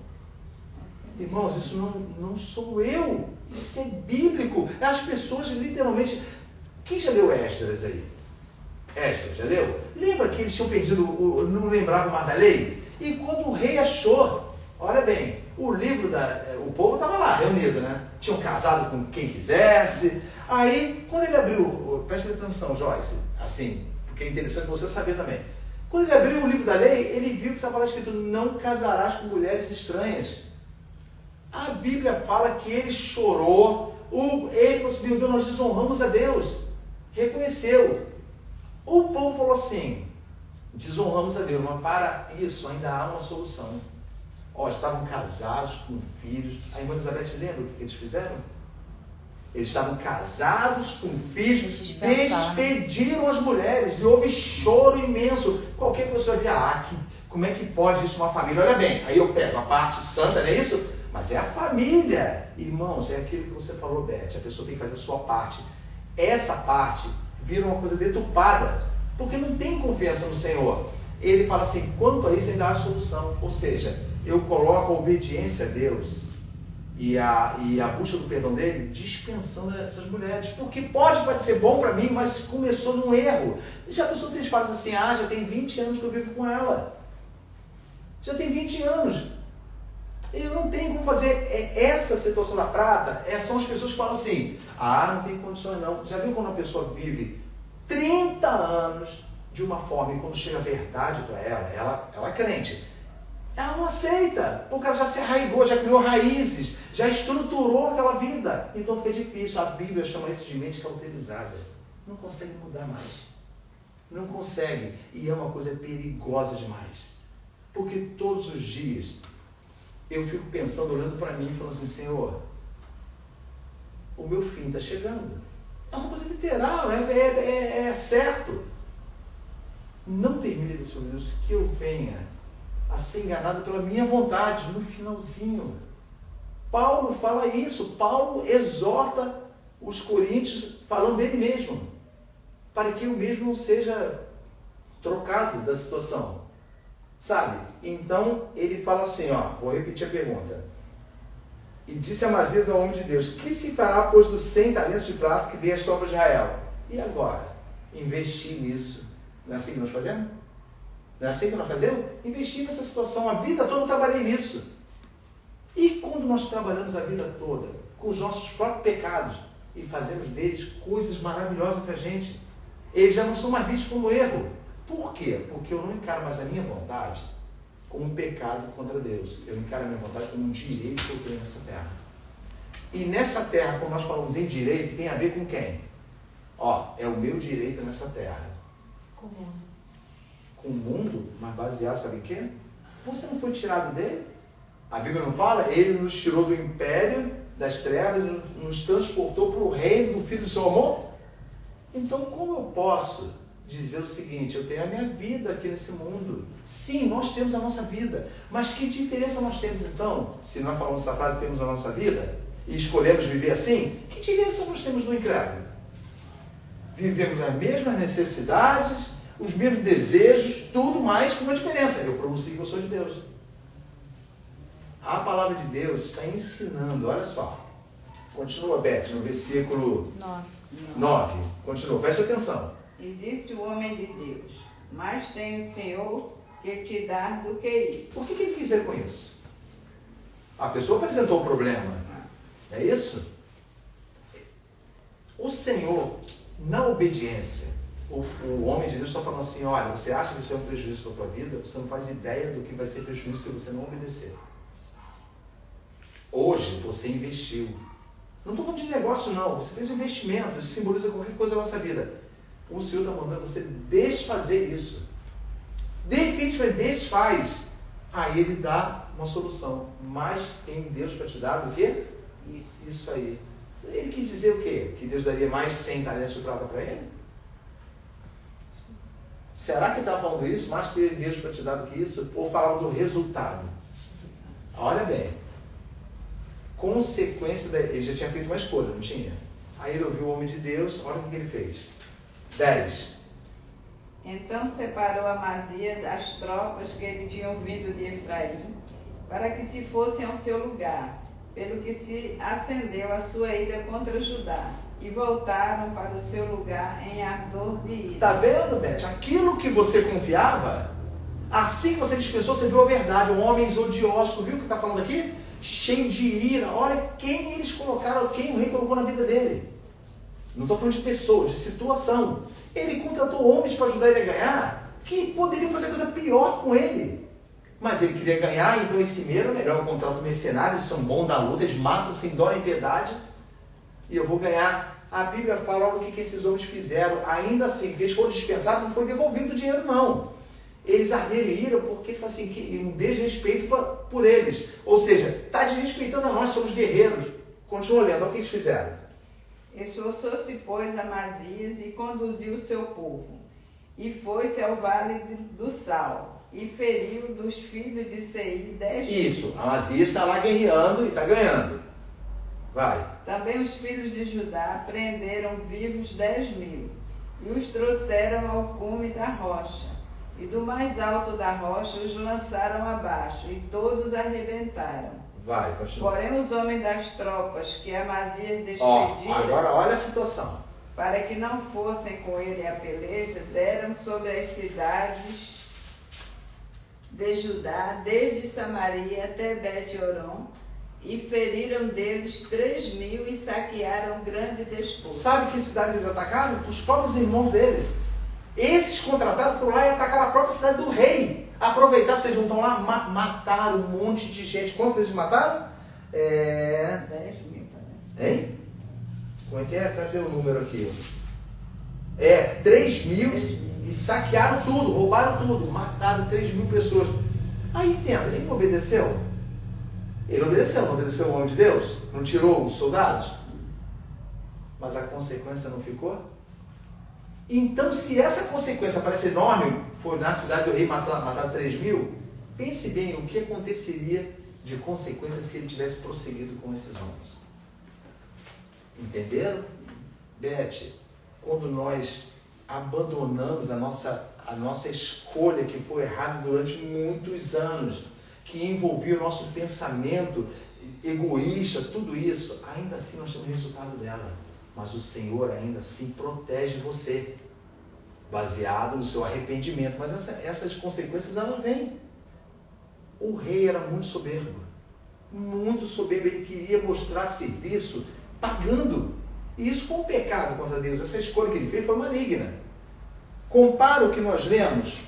Irmãos, isso não sou eu, isso é bíblico. As pessoas literalmente... Quem já leu Esdras aí? Esdras, já leu? Lembra que eles tinham perdido, não lembravam mais da lei? E quando o rei achou, olha bem, o livro o povo estava lá, reunido, né? Tinham casado com quem quisesse. Aí, quando ele abriu, preste atenção, Joyce, assim, porque é interessante você saber também. Quando ele abriu o livro da lei, ele viu que estava lá escrito, não casarás com mulheres estranhas. A Bíblia fala que ele chorou, ele falou assim, meu Deus, nós desonramos a Deus. Reconheceu. O povo falou assim, desonramos a Deus, mas para isso ainda há uma solução. Estavam casados com filhos. A irmã Elizabeth lembra o que eles fizeram? Eles estavam casados com filhos, despediram as mulheres e houve choro imenso. Qualquer pessoa via, como é que pode isso uma família? Olha bem, aí eu pego a parte santa, não é isso? Mas é a família. Irmãos, é aquilo que você falou, Beth, a pessoa tem que fazer a sua parte. Essa parte vira uma coisa deturpada, porque não tem confiança no Senhor. Ele fala assim, quanto a isso ainda há solução. Ou seja, eu coloco a obediência a Deus e a busca do perdão dele, dispensando essas mulheres. Porque pode parecer bom para mim, mas começou num erro. Já pensou se eles falam assim, já tem 20 anos que eu vivo com ela. Já tem 20 anos. Eu não tenho como fazer essa situação da prata. São as pessoas que falam assim, não tem condições não. Já viu quando uma pessoa vive 30 anos de uma forma e quando chega a verdade para ela é crente. Ela não aceita, porque ela já se arraigou, já criou raízes, já estruturou aquela vida. Então fica difícil. A Bíblia chama isso de mente cauterizada. Não consegue mudar mais. Não consegue. E é uma coisa perigosa demais. Porque todos os dias eu fico pensando, olhando para mim e falando assim, Senhor, o meu fim está chegando. É uma coisa literal, é certo. Não permita, Senhor Deus, que eu venha a ser enganado pela minha vontade no finalzinho. Paulo fala isso. Paulo exorta os coríntios falando dele mesmo, para que eu mesmo não seja trocado da situação, sabe? Então ele fala assim, vou repetir a pergunta. E disse Amazias ao homem de Deus, que se fará, pois, dos 100 talentos de prata que dei às tropas de Israel? E agora? Investir nisso. Não é assim que nós fazemos? Não é assim que nós fazemos? Investir nessa situação. A vida toda eu trabalhei nisso. E quando nós trabalhamos a vida toda com os nossos próprios pecados e fazemos deles coisas maravilhosas para a gente, eles já não são mais vistos como erro. Por quê? Porque eu não encaro mais a minha vontade como um pecado contra Deus. Eu encaro a minha vontade como um direito que eu tenho nessa terra. E nessa terra, quando nós falamos em direito, tem a ver com quem? É o meu direito nessa terra. Com o mundo. Com o mundo, mas baseado, sabe em quê? Você não foi tirado dele? A Bíblia não fala? Ele nos tirou do império das trevas, nos transportou para o reino do Filho do seu amor? Então, como eu posso dizer o seguinte, eu tenho a minha vida aqui nesse mundo? Sim, nós temos a nossa vida, mas que diferença nós temos então? Se nós falamos essa frase, temos a nossa vida, e escolhemos viver assim, que diferença nós temos do incrédulo? Vivemos as mesmas necessidades, os mesmos desejos, tudo mais com uma diferença. Eu pronunciei que eu sou de Deus. A palavra de Deus está ensinando, olha só. Continua, Beth, no versículo 9. Continua, preste atenção. E disse o homem de Deus, mais tem o Senhor que te dar do que isso. O que ele quis dizer com isso? A pessoa apresentou o problema. É isso? O Senhor, na obediência, o homem de Deus está falando assim, olha, você acha que isso é um prejuízo para a tua vida? Você não faz ideia do que vai ser prejuízo se você não obedecer. Hoje você investiu. Não estou falando de negócio não, você fez um investimento, isso simboliza qualquer coisa na nossa vida. O Senhor está mandando você desfazer isso. Definitivamente desfaz. Aí Ele dá uma solução. Mas tem Deus para te dar o quê? Isso aí. Ele quis dizer o quê? Que Deus daria mais 100 talentos de prata para ele? Será que está falando isso? Mais ter Deus para te dar do que isso? Ou falando do resultado? Olha bem. Consequência ele já tinha feito uma escolha, não tinha? Aí ele ouviu o homem de Deus, olha o que ele fez. 10. Então separou Amazias as tropas que ele tinha vindo de Efraim, para que se fossem ao seu lugar, pelo que se acendeu a sua ira contra Judá, e voltaram para o seu lugar em ardor de ira. Está vendo, Beth? Aquilo que você confiava, assim que você dispensou, você viu a verdade. Homens odiosos, tu viu o que está falando aqui? Cheio de ira. Olha quem eles colocaram, quem o rei colocou na vida dele. Não estou falando de pessoas, de situação. Ele contratou homens para ajudar ele a ganhar, que poderiam fazer coisa pior com ele. Mas ele queria ganhar, então esse meio é melhor. Eu contrato mercenários, são bons da luta, eles matam sem dó nem piedade, e eu vou ganhar. A Bíblia fala o que esses homens fizeram. Ainda assim, eles foram dispensados, não foi devolvido o dinheiro, não. Eles arderam ira porque ele fala assim, que um desrespeito por eles. Ou seja, está desrespeitando a nós, somos guerreiros. Continua lendo, olha o que eles fizeram. Esforçou-se, pois, Amazias e conduziu o seu povo, e foi-se ao vale do Sal, e feriu dos filhos de Seir 10 mil. Isso, Amazias está lá guerreando e está ganhando. Vai. Também os filhos de Judá prenderam vivos 10 mil, e os trouxeram ao cume da rocha, e do mais alto da rocha os lançaram abaixo, e todos arrebentaram. Vai, continua. Porém, os homens das tropas que Amazias Ó, despediram, agora olha a situação. para que não fossem com ele à peleja, deram sobre as cidades de Judá, desde Samaria até Bet-Horon, e feriram deles 3.000 e saquearam grande despojo. Sabe que cidade eles atacaram? Os próprios irmãos dele. Esses contratados foram lá e atacaram a própria cidade do rei. Aproveitaram, vocês não estão lá, mataram um monte de gente. Quantos eles mataram? 10.000, parece. Hein? Como é que é? Cadê o número aqui? 3.000 e saquearam tudo, roubaram tudo, mataram 3.000 pessoas. Aí entenda, ele não obedeceu? Ele obedeceu, não obedeceu o homem de Deus? Não tirou os soldados? Mas a consequência não ficou? Então, se essa consequência parece enorme, foi na cidade do rei matar 3.000, pense bem o que aconteceria de consequência se ele tivesse prosseguido com esses homens. Entenderam? Beth, quando nós abandonamos a nossa escolha que foi errada durante muitos anos, que envolvia o nosso pensamento egoísta, tudo isso, ainda assim nós temos o resultado dela. Mas o Senhor ainda assim protege você, baseado no seu arrependimento. Mas essas consequências, elas vêm. O rei era muito soberbo. Ele queria mostrar serviço pagando. E isso foi um pecado contra Deus. Essa escolha que ele fez foi maligna. Compara o que nós lemos,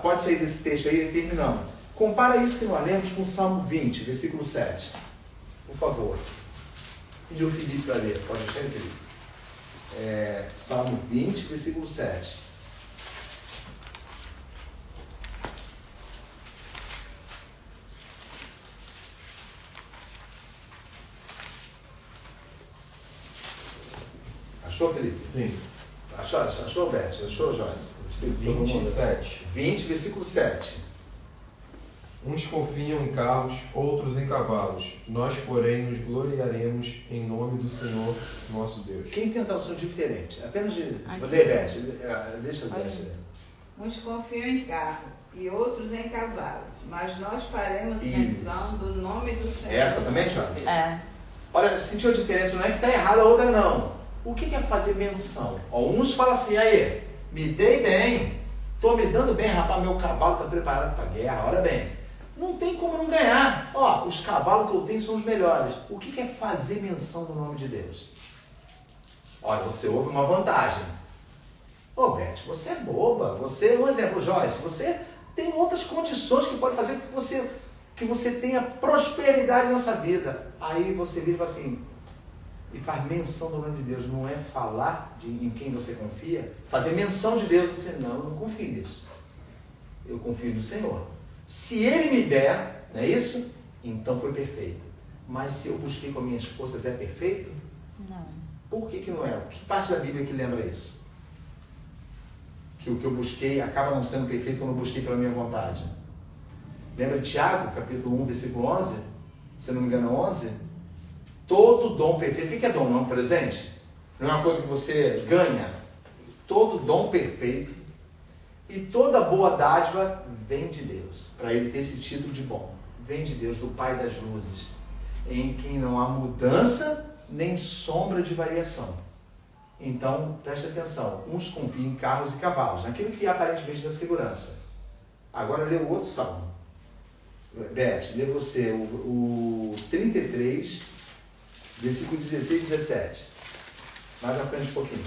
pode sair desse texto aí, terminamos. Compara isso que nós lemos com o Salmo 20, versículo 7. Por favor. Pediu o Felipe para ler. Pode deixar ele, Felipe? Salmo 20, versículo 7. Achou, Felipe? Sim. Achou, Beth? Achou, Joyce? 27. 20, versículo 7. Uns confiam em carros, outros em cavalos. Nós, porém, nos gloriaremos em nome do Senhor, nosso Deus. Quem tem intenção diferente? Apenas de... Aqui. Lê, Beth. Deixa a Beth ler. Uns confiam em carros e outros em cavalos, mas nós faremos Isso. menção do nome do Senhor. Essa também, Joyce? Olha, sentiu a diferença? Não é que está errada a outra, não. O que é fazer menção? Uns falam assim, aí, me dei bem, estou me dando bem, rapaz, meu cavalo está preparado para a guerra, olha bem. Não tem como não ganhar. Os cavalos que eu tenho são os melhores. O que é fazer menção do nome de Deus? Olha, você ouve uma vantagem. Beth, você é boba. Você, um exemplo, Joyce, você tem outras condições que pode fazer que você tenha prosperidade nessa vida. Aí você vira e fala assim, e faz menção do nome de Deus. Não é falar em quem você confia, fazer menção de Deus. Você, não, eu não confio nisso. Eu confio no Senhor. Se Ele me der, não é isso? Então foi perfeito. Mas se eu busquei com minhas forças, é perfeito? Não. Por que não é? Que parte da Bíblia que lembra isso? Que o que eu busquei acaba não sendo perfeito quando eu busquei pela minha vontade. Lembra de Tiago, capítulo 1, versículo 11? Se não me engano, 11? Todo dom perfeito. O que é dom? Não é um presente? Não é uma coisa que você ganha? Todo dom perfeito e toda boa dádiva vem de Deus. Para ele ter esse título de bom. Vem de Deus, do Pai das luzes, em quem não há mudança nem sombra de variação. Então, preste atenção. Uns confiam em carros e cavalos, naquilo que aparentemente dá segurança. Agora lê o outro salmo. Beth, lê você o 33, versículo 16 e 17. Mais à frente um pouquinho.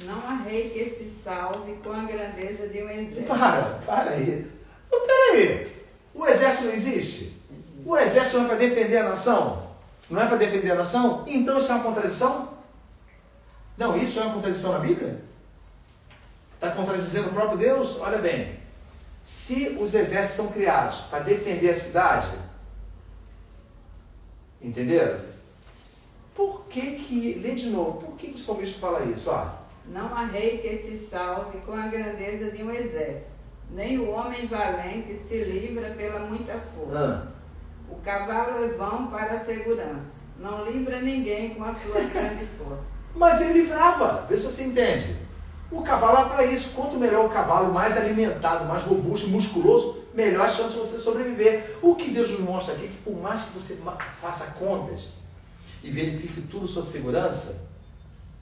Não há rei que se salve com a grandeza de um exército. Para aí. Peraí. O exército não existe? O exército não é para defender a nação? Não é para defender a nação? Então isso é uma contradição? Não, isso é uma contradição na Bíblia? Está contradizendo o próprio Deus? Olha bem. Se os exércitos são criados para defender a cidade, entenderam? Por que, lê de novo, por que o salmista fala isso? Não há rei que se salve com a grandeza de um exército, nem o homem valente se livra pela muita força. O cavalo é vão para a segurança, não livra ninguém com a sua grande força. Mas ele livrava, vê se você entende. O cavalo é para isso. Quanto melhor o cavalo, mais alimentado, mais robusto, musculoso, melhor a chance de você sobreviver. O que Deus nos mostra aqui é que por mais que você faça contas e verifique tudo sua segurança,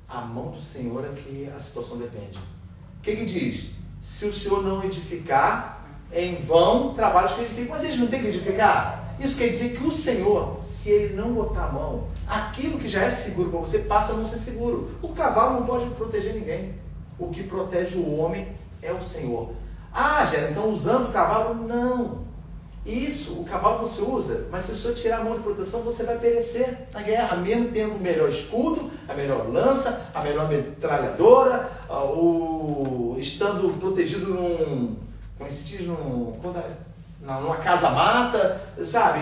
a mão do Senhor é que a situação depende. O que diz? Se o Senhor não edificar, em vão trabalhos que edificam. Mas eles não têm que edificar. Isso quer dizer que o Senhor, se Ele não botar a mão, aquilo que já é seguro para você passa a não ser seguro. O cavalo não pode proteger ninguém. O que protege o homem é o Senhor. Ah, Gera, então usando o cavalo? Não. Isso, o cavalo você usa, mas se o Senhor tirar a mão de proteção, você vai perecer na guerra, mesmo tendo o melhor escudo, a melhor lança, a melhor metralhadora, estando protegido como se diz, numa casa-mata, sabe?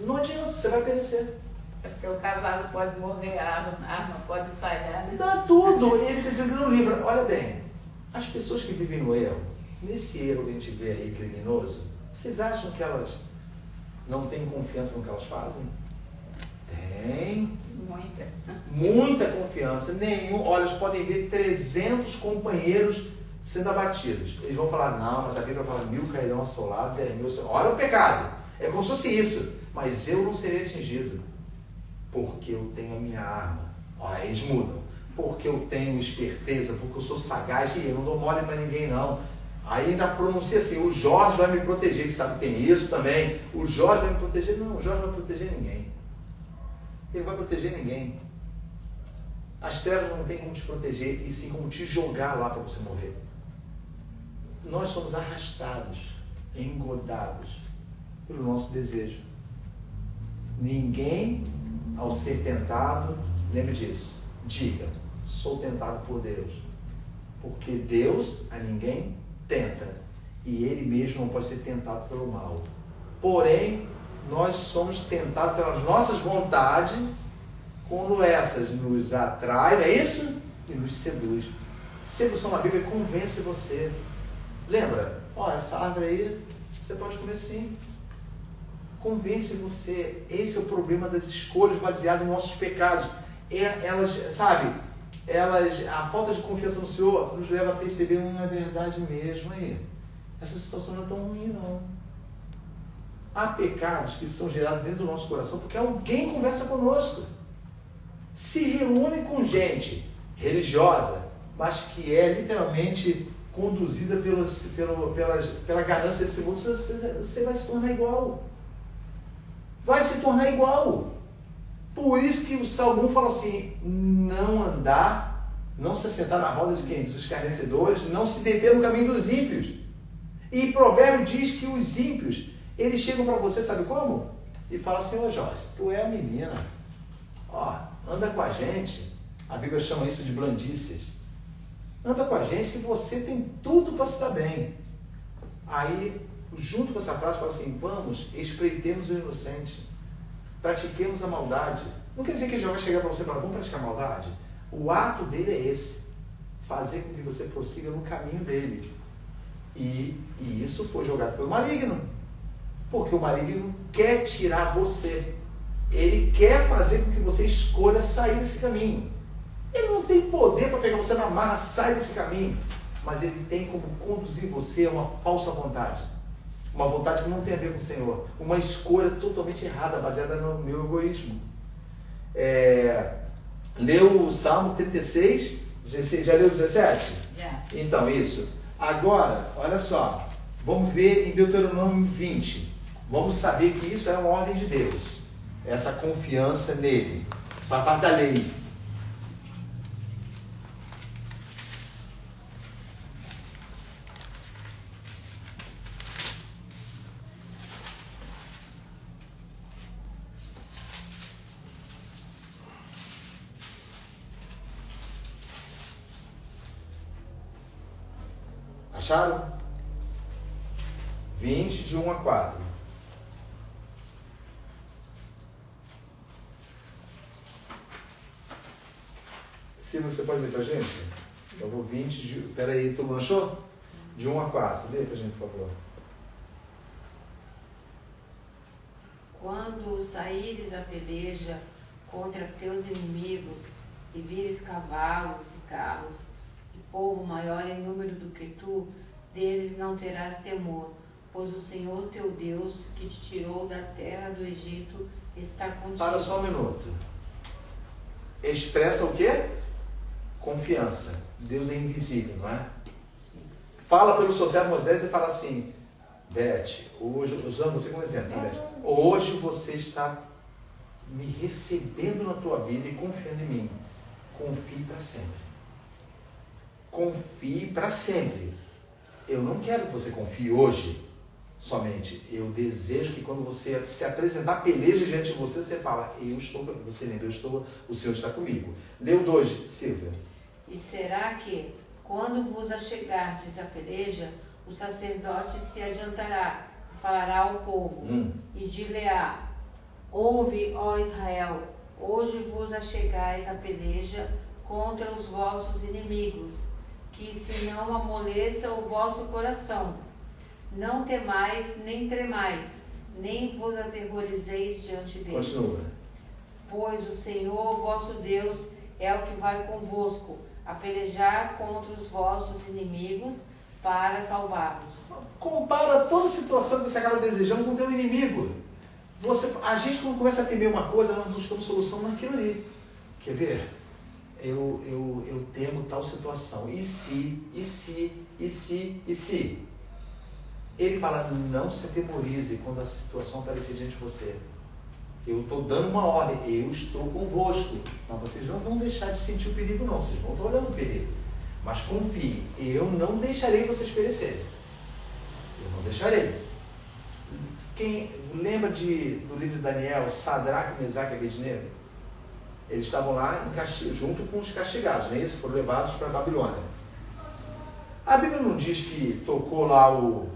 Não adianta, você vai perecer. É porque o cavalo pode morrer, a arma pode falhar. Né? Dá tudo. Ele está dizendo no livro, olha bem, as pessoas que vivem no erro, nesse erro que a gente vê aí criminoso, vocês acham que elas não têm confiança no que elas fazem? Tem. Muita confiança. Olha, eles podem ver 300 companheiros sendo abatidos. Eles vão falar, não, mas a Bíblia fala, 1000 cairão ao seu lado, 10.000 ao seu lado. Olha o pecado. É como se fosse isso. Mas eu não serei atingido. Porque eu tenho a minha arma. Olha, eles mudam. Porque eu tenho esperteza, porque eu sou sagaz e eu não dou mole para ninguém, não. Aí ainda pronuncia assim, o Jorge vai me proteger. Sabe que tem isso também? O Jorge vai me proteger. Não, o Jorge não vai proteger ninguém. Ele não vai proteger ninguém. As trevas não tem como te proteger, e sim como te jogar lá para você morrer. Nós somos arrastados, engodados pelo nosso desejo. Ninguém, ao ser tentado, lembre disso, diga, sou tentado por Deus. Porque Deus a ninguém tenta, e Ele mesmo não pode ser tentado pelo mal. Porém, nós somos tentados pelas nossas vontades, quando essas nos atraem, é isso? E nos seduz. Sedução na Bíblia convence você. Lembra? Essa árvore aí, você pode comer sim. Convence você. Esse é o problema das escolhas baseadas nos nossos pecados. A falta de confiança no Senhor nos leva a perceber, não é verdade mesmo aí. Essa situação não é tão ruim, não. Há pecados que são gerados dentro do nosso coração porque alguém conversa conosco. Se reúne com gente religiosa, mas que é literalmente conduzida pela ganância desse mundo, você vai se tornar igual. Vai se tornar igual. Por isso que o Salmo 1 fala assim, não se assentar na roda de quem? Dos escarnecedores, não se deter no caminho dos ímpios. E Provérbio diz que os ímpios, eles chegam para você, sabe como? E falam assim, Joyce, tu é a menina, anda com a gente. A Bíblia chama isso de blandícias. Anda com a gente que você tem tudo para se dar bem. Aí, junto com essa frase, fala assim, vamos, espreitemos o inocente, pratiquemos a maldade. Não quer dizer que ele já vai chegar para você e falar, vamos praticar a maldade. O ato dele é esse, fazer com que você prossiga no caminho dele. E isso foi jogado pelo maligno, porque o maligno quer tirar você. Ele quer fazer com que você escolha sair desse caminho. Ele não tem poder para pegar você na marra, sai desse caminho. Mas ele tem como conduzir você a uma falsa vontade. Uma vontade que não tem a ver com o Senhor. Uma escolha totalmente errada, baseada no meu egoísmo. Leu o Salmo 36, 16, já leu 17? Já. Então, isso. Agora, olha só. Vamos ver em Deuteronômio 20. Vamos saber que isso é uma ordem de Deus. Essa confiança nele. Faz parte da lei. Acharam? 20, de 1 a 4. Se você pode ler pra gente? Eu vou 20 Peraí, todo mundo achou? De 1 a 4. Lê pra gente, por favor. Quando saíres a peleja contra teus inimigos e vires cavalos e carros e povo maior em número do que tu, deles não terás temor, pois o Senhor teu Deus, que te tirou da terra do Egito, está contigo. Para só um minuto. Expressa o quê? Confiança. Deus é invisível, não é? Fala pelo seu servo Moisés e fala assim: Beth, hoje, usando você como exemplo, tá, Beth? Hoje você está me recebendo na tua vida e confiando em mim. Confie para sempre. Confie para sempre. Eu não quero que você confie hoje somente. Eu desejo que quando você se apresentar peleja diante de você, você fala: eu estou, você lembra, o Senhor está comigo. Leu 2, Silvia. E será que, quando vos achegardes à peleja, o sacerdote se adiantará e falará ao povo, e dir-lhe-á: ouve, ó Israel, hoje vos achegais à peleja contra os vossos inimigos, que se não amoleça o vosso coração. Não temais, nem tremais, nem vos aterrorizeis diante deles. Continua. Pois o Senhor, vosso Deus, é o que vai convosco, a pelejar contra os vossos inimigos, para salvar-vos. Compara toda a situação que você acaba desejando com o teu inimigo. A gente, quando começa a temer uma coisa, nós buscamos solução naquilo ali. Quer ver? Eu temo tal situação. E se? Ele fala: não se atemorize quando a situação aparecer diante de você. Eu estou dando uma ordem, eu estou convosco. Mas vocês não vão deixar de sentir o perigo, não. Vocês vão estar olhando o perigo. Mas confie, eu não deixarei vocês perecerem. Eu não deixarei. Quem lembra do livro de Daniel, Sadraque, Mesaque e Abednego? Eles estavam lá junto com os castigados, não é isso? Foram levados para a Babilônia. A Bíblia não diz que tocou lá o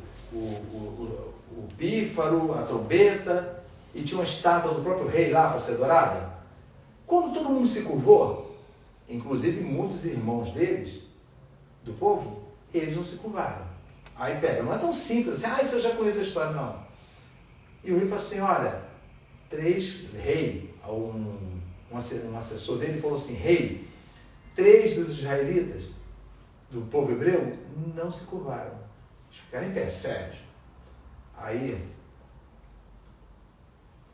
pífaro, a trombeta, e tinha uma estátua do próprio rei lá para ser adorada? Quando todo mundo se curvou, inclusive muitos irmãos deles, do povo, eles não se curvaram. Aí pega, não é tão simples assim: isso eu já conheço a história, não. E o rei falou assim: olha, um assessor dele falou assim: rei, 3 dos israelitas, do povo hebreu, não se curvaram. Eles ficaram em pé, sérios. Aí,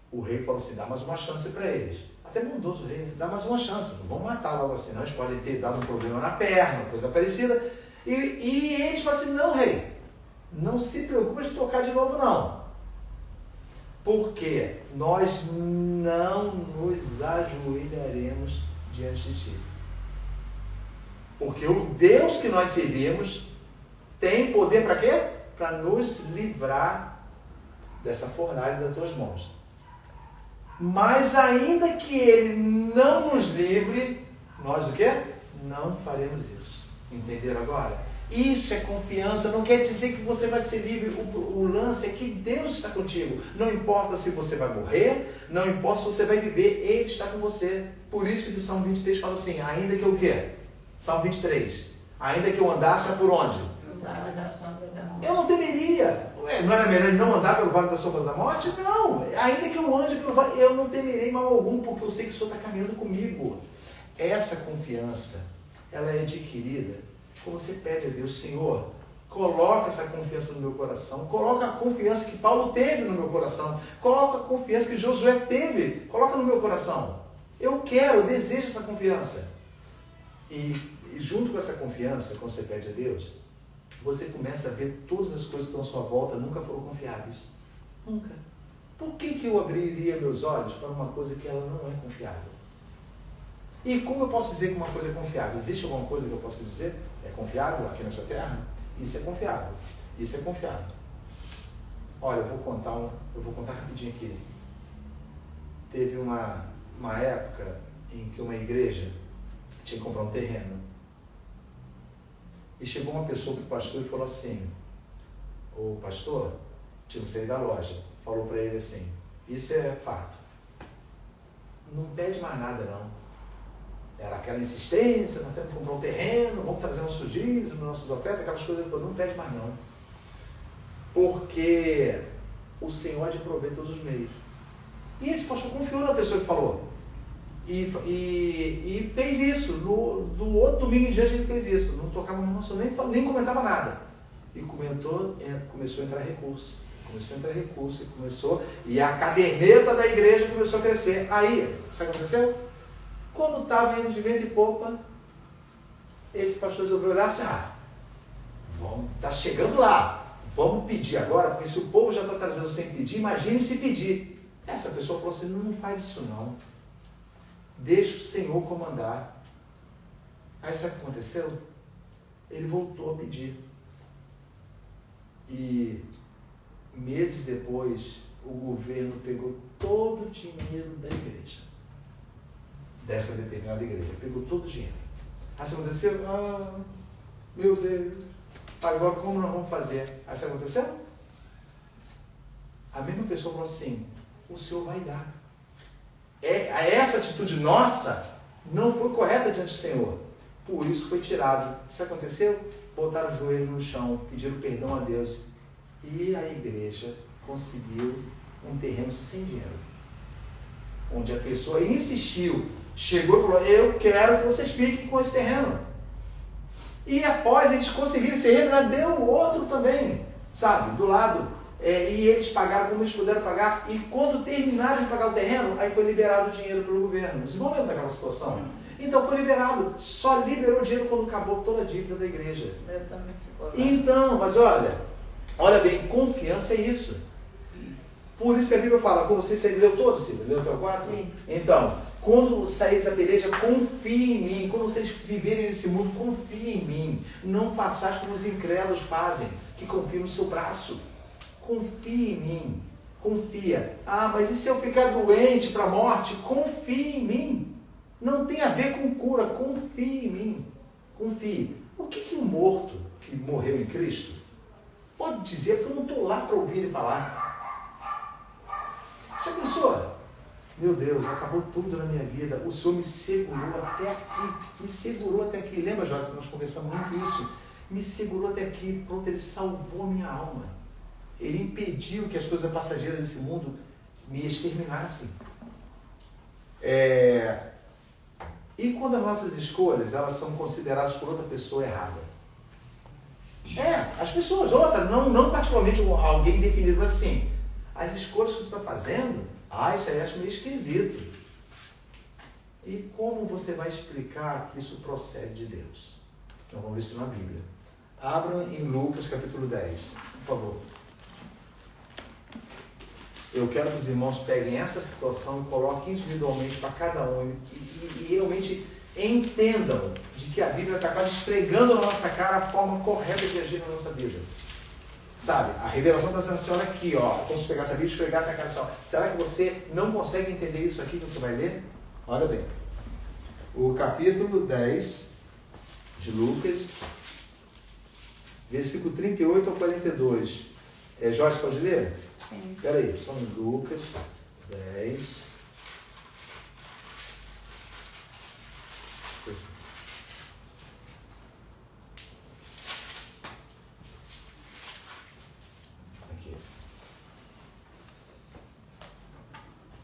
o rei falou assim: dá mais uma chance para eles. Até bondoso o rei, dá mais uma chance, não vão matar logo assim, não. Eles podem ter dado um problema na perna, coisa parecida. E eles falam assim: não, rei, não se preocupe de tocar de novo, não. Porque nós não nos ajoelharemos diante de ti. Porque o Deus que nós servimos tem poder para quê? Para nos livrar dessa fornalha das tuas mãos. Mas ainda que Ele não nos livre, nós o quê? Não faremos isso. Entenderam agora? Isso é confiança, não quer dizer que você vai ser livre. O lance é que Deus está contigo. Não importa se você vai morrer, não importa se você vai viver, Ele está com você. Por isso que o Salmo 23 fala assim: ainda que eu o quê? Salmo 23. Ainda que eu andasse por onde? No vale da sombra da morte. Eu não temeria. Não era melhor não andar pelo vale da sombra da morte? Não. Ainda que eu ande pelo vale, eu não temerei mal algum, porque eu sei que o Senhor está caminhando comigo. Essa confiança, ela é adquirida quando você pede a Deus: Senhor, coloca essa confiança no meu coração, coloca a confiança que Paulo teve no meu coração, coloca a confiança que Josué teve, coloca no meu coração. Eu quero, eu desejo essa confiança. E junto com essa confiança, quando você pede a Deus, você começa a ver todas as coisas que estão à sua volta nunca foram confiáveis. Nunca. Por que eu abriria meus olhos para uma coisa que ela não é confiável? E como eu posso dizer que uma coisa é confiável? Existe alguma coisa que eu posso dizer é confiável aqui nessa terra? Isso é confiável. Isso é confiável. Olha, eu vou contar rapidinho aqui. Teve uma época em que uma igreja tinha que comprar um terreno. E chegou uma pessoa para o pastor e falou assim: o pastor, tinha que sair da loja, falou para ele assim: isso é fato, não pede mais nada não. Era aquela insistência: nós temos que comprar um terreno, vamos trazer nosso dízimo, nossas ofertas, aquelas coisas. Ele falou: não pede mais não, porque o Senhor há de prover todos os meios. E esse pastor confiou na pessoa que falou. E fez isso. Do outro domingo em diante ele fez isso. Não tocava no nosso, nem comentava nada. E começou a entrar recurso. E a caderneta da igreja começou a crescer. Aí, sabe o que aconteceu? Quando estava indo de vento e popa, esse pastor resolveu olhar assim, está chegando lá, vamos pedir agora, porque se o povo já está trazendo sem pedir, imagine se pedir. Essa pessoa falou assim, não faz isso não. Deixa o Senhor comandar. Aí sabe o que aconteceu? Ele voltou a pedir. E meses depois, o governo pegou todo o dinheiro da igreja. Dessa determinada igreja. Pegou todo o dinheiro. Aí sabe o que aconteceu? Meu Deus. Agora como nós vamos fazer? Aí sabe o que aconteceu? A mesma pessoa falou assim, o Senhor vai dar. Essa atitude nossa não foi correta diante do Senhor. Por isso foi tirado. Sabe o que aconteceu? Botaram o joelho no chão, pediram perdão a Deus. E a igreja conseguiu um terreno sem dinheiro. Onde a pessoa insistiu, chegou e falou, eu quero que vocês fiquem com esse terreno. E após eles conseguirem esse terreno, ela deu outro também, sabe, do lado. E eles pagaram como eles puderam pagar. E quando terminaram de pagar o terreno, aí foi liberado o dinheiro pelo governo. Vocês vão lembrar daquela situação? Então foi liberado. Só liberou o dinheiro quando acabou toda a dívida da igreja. Eu também fico lá. Então, mas olha bem, confiança é isso. Por isso que a Bíblia fala, como você leu todo, Silvia? Leu até o 4? Sim. Então, quando saís da peleja, confie em mim. Quando vocês viverem nesse mundo, confie em mim. Não façais como os incrédulos fazem, que confiam no seu braço. Confie em mim. Confia. Mas e se eu ficar doente para a morte? Confie em mim. Não tem a ver com cura. Confie em mim. Confie. O que um morto que morreu em Cristo pode dizer? Porque eu não estou lá para ouvir ele falar. Já pensou? Meu Deus, acabou tudo na minha vida. O Senhor me segurou até aqui. Me segurou até aqui. Lembra, Joyce, que nós conversamos muito isso? Me segurou até aqui. Pronto, Ele salvou a minha alma. Ele impediu que as coisas passageiras desse mundo me exterminassem. E quando as nossas escolhas, elas são consideradas por outra pessoa errada? As pessoas, não particularmente alguém definido assim. As escolhas que você está fazendo, isso aí eu acho meio esquisito. E como você vai explicar que isso procede de Deus? Então vamos ver isso na Bíblia. Abram em Lucas capítulo 10, por favor. Eu quero que os irmãos peguem essa situação e coloquem individualmente para cada um e realmente entendam de que a Bíblia está quase esfregando na nossa cara a forma correta de agir na nossa vida. Sabe, a revelação está sendo assim, olha aqui, como se pegasse a Bíblia e esfregasse a cara assim, será que você não consegue entender isso aqui que você vai ler? Olha bem, o capítulo 10 de Lucas, versículo 38 ao 42. Joyce, pode ler? Sim. Espera aí, só em Lucas 10. Aqui.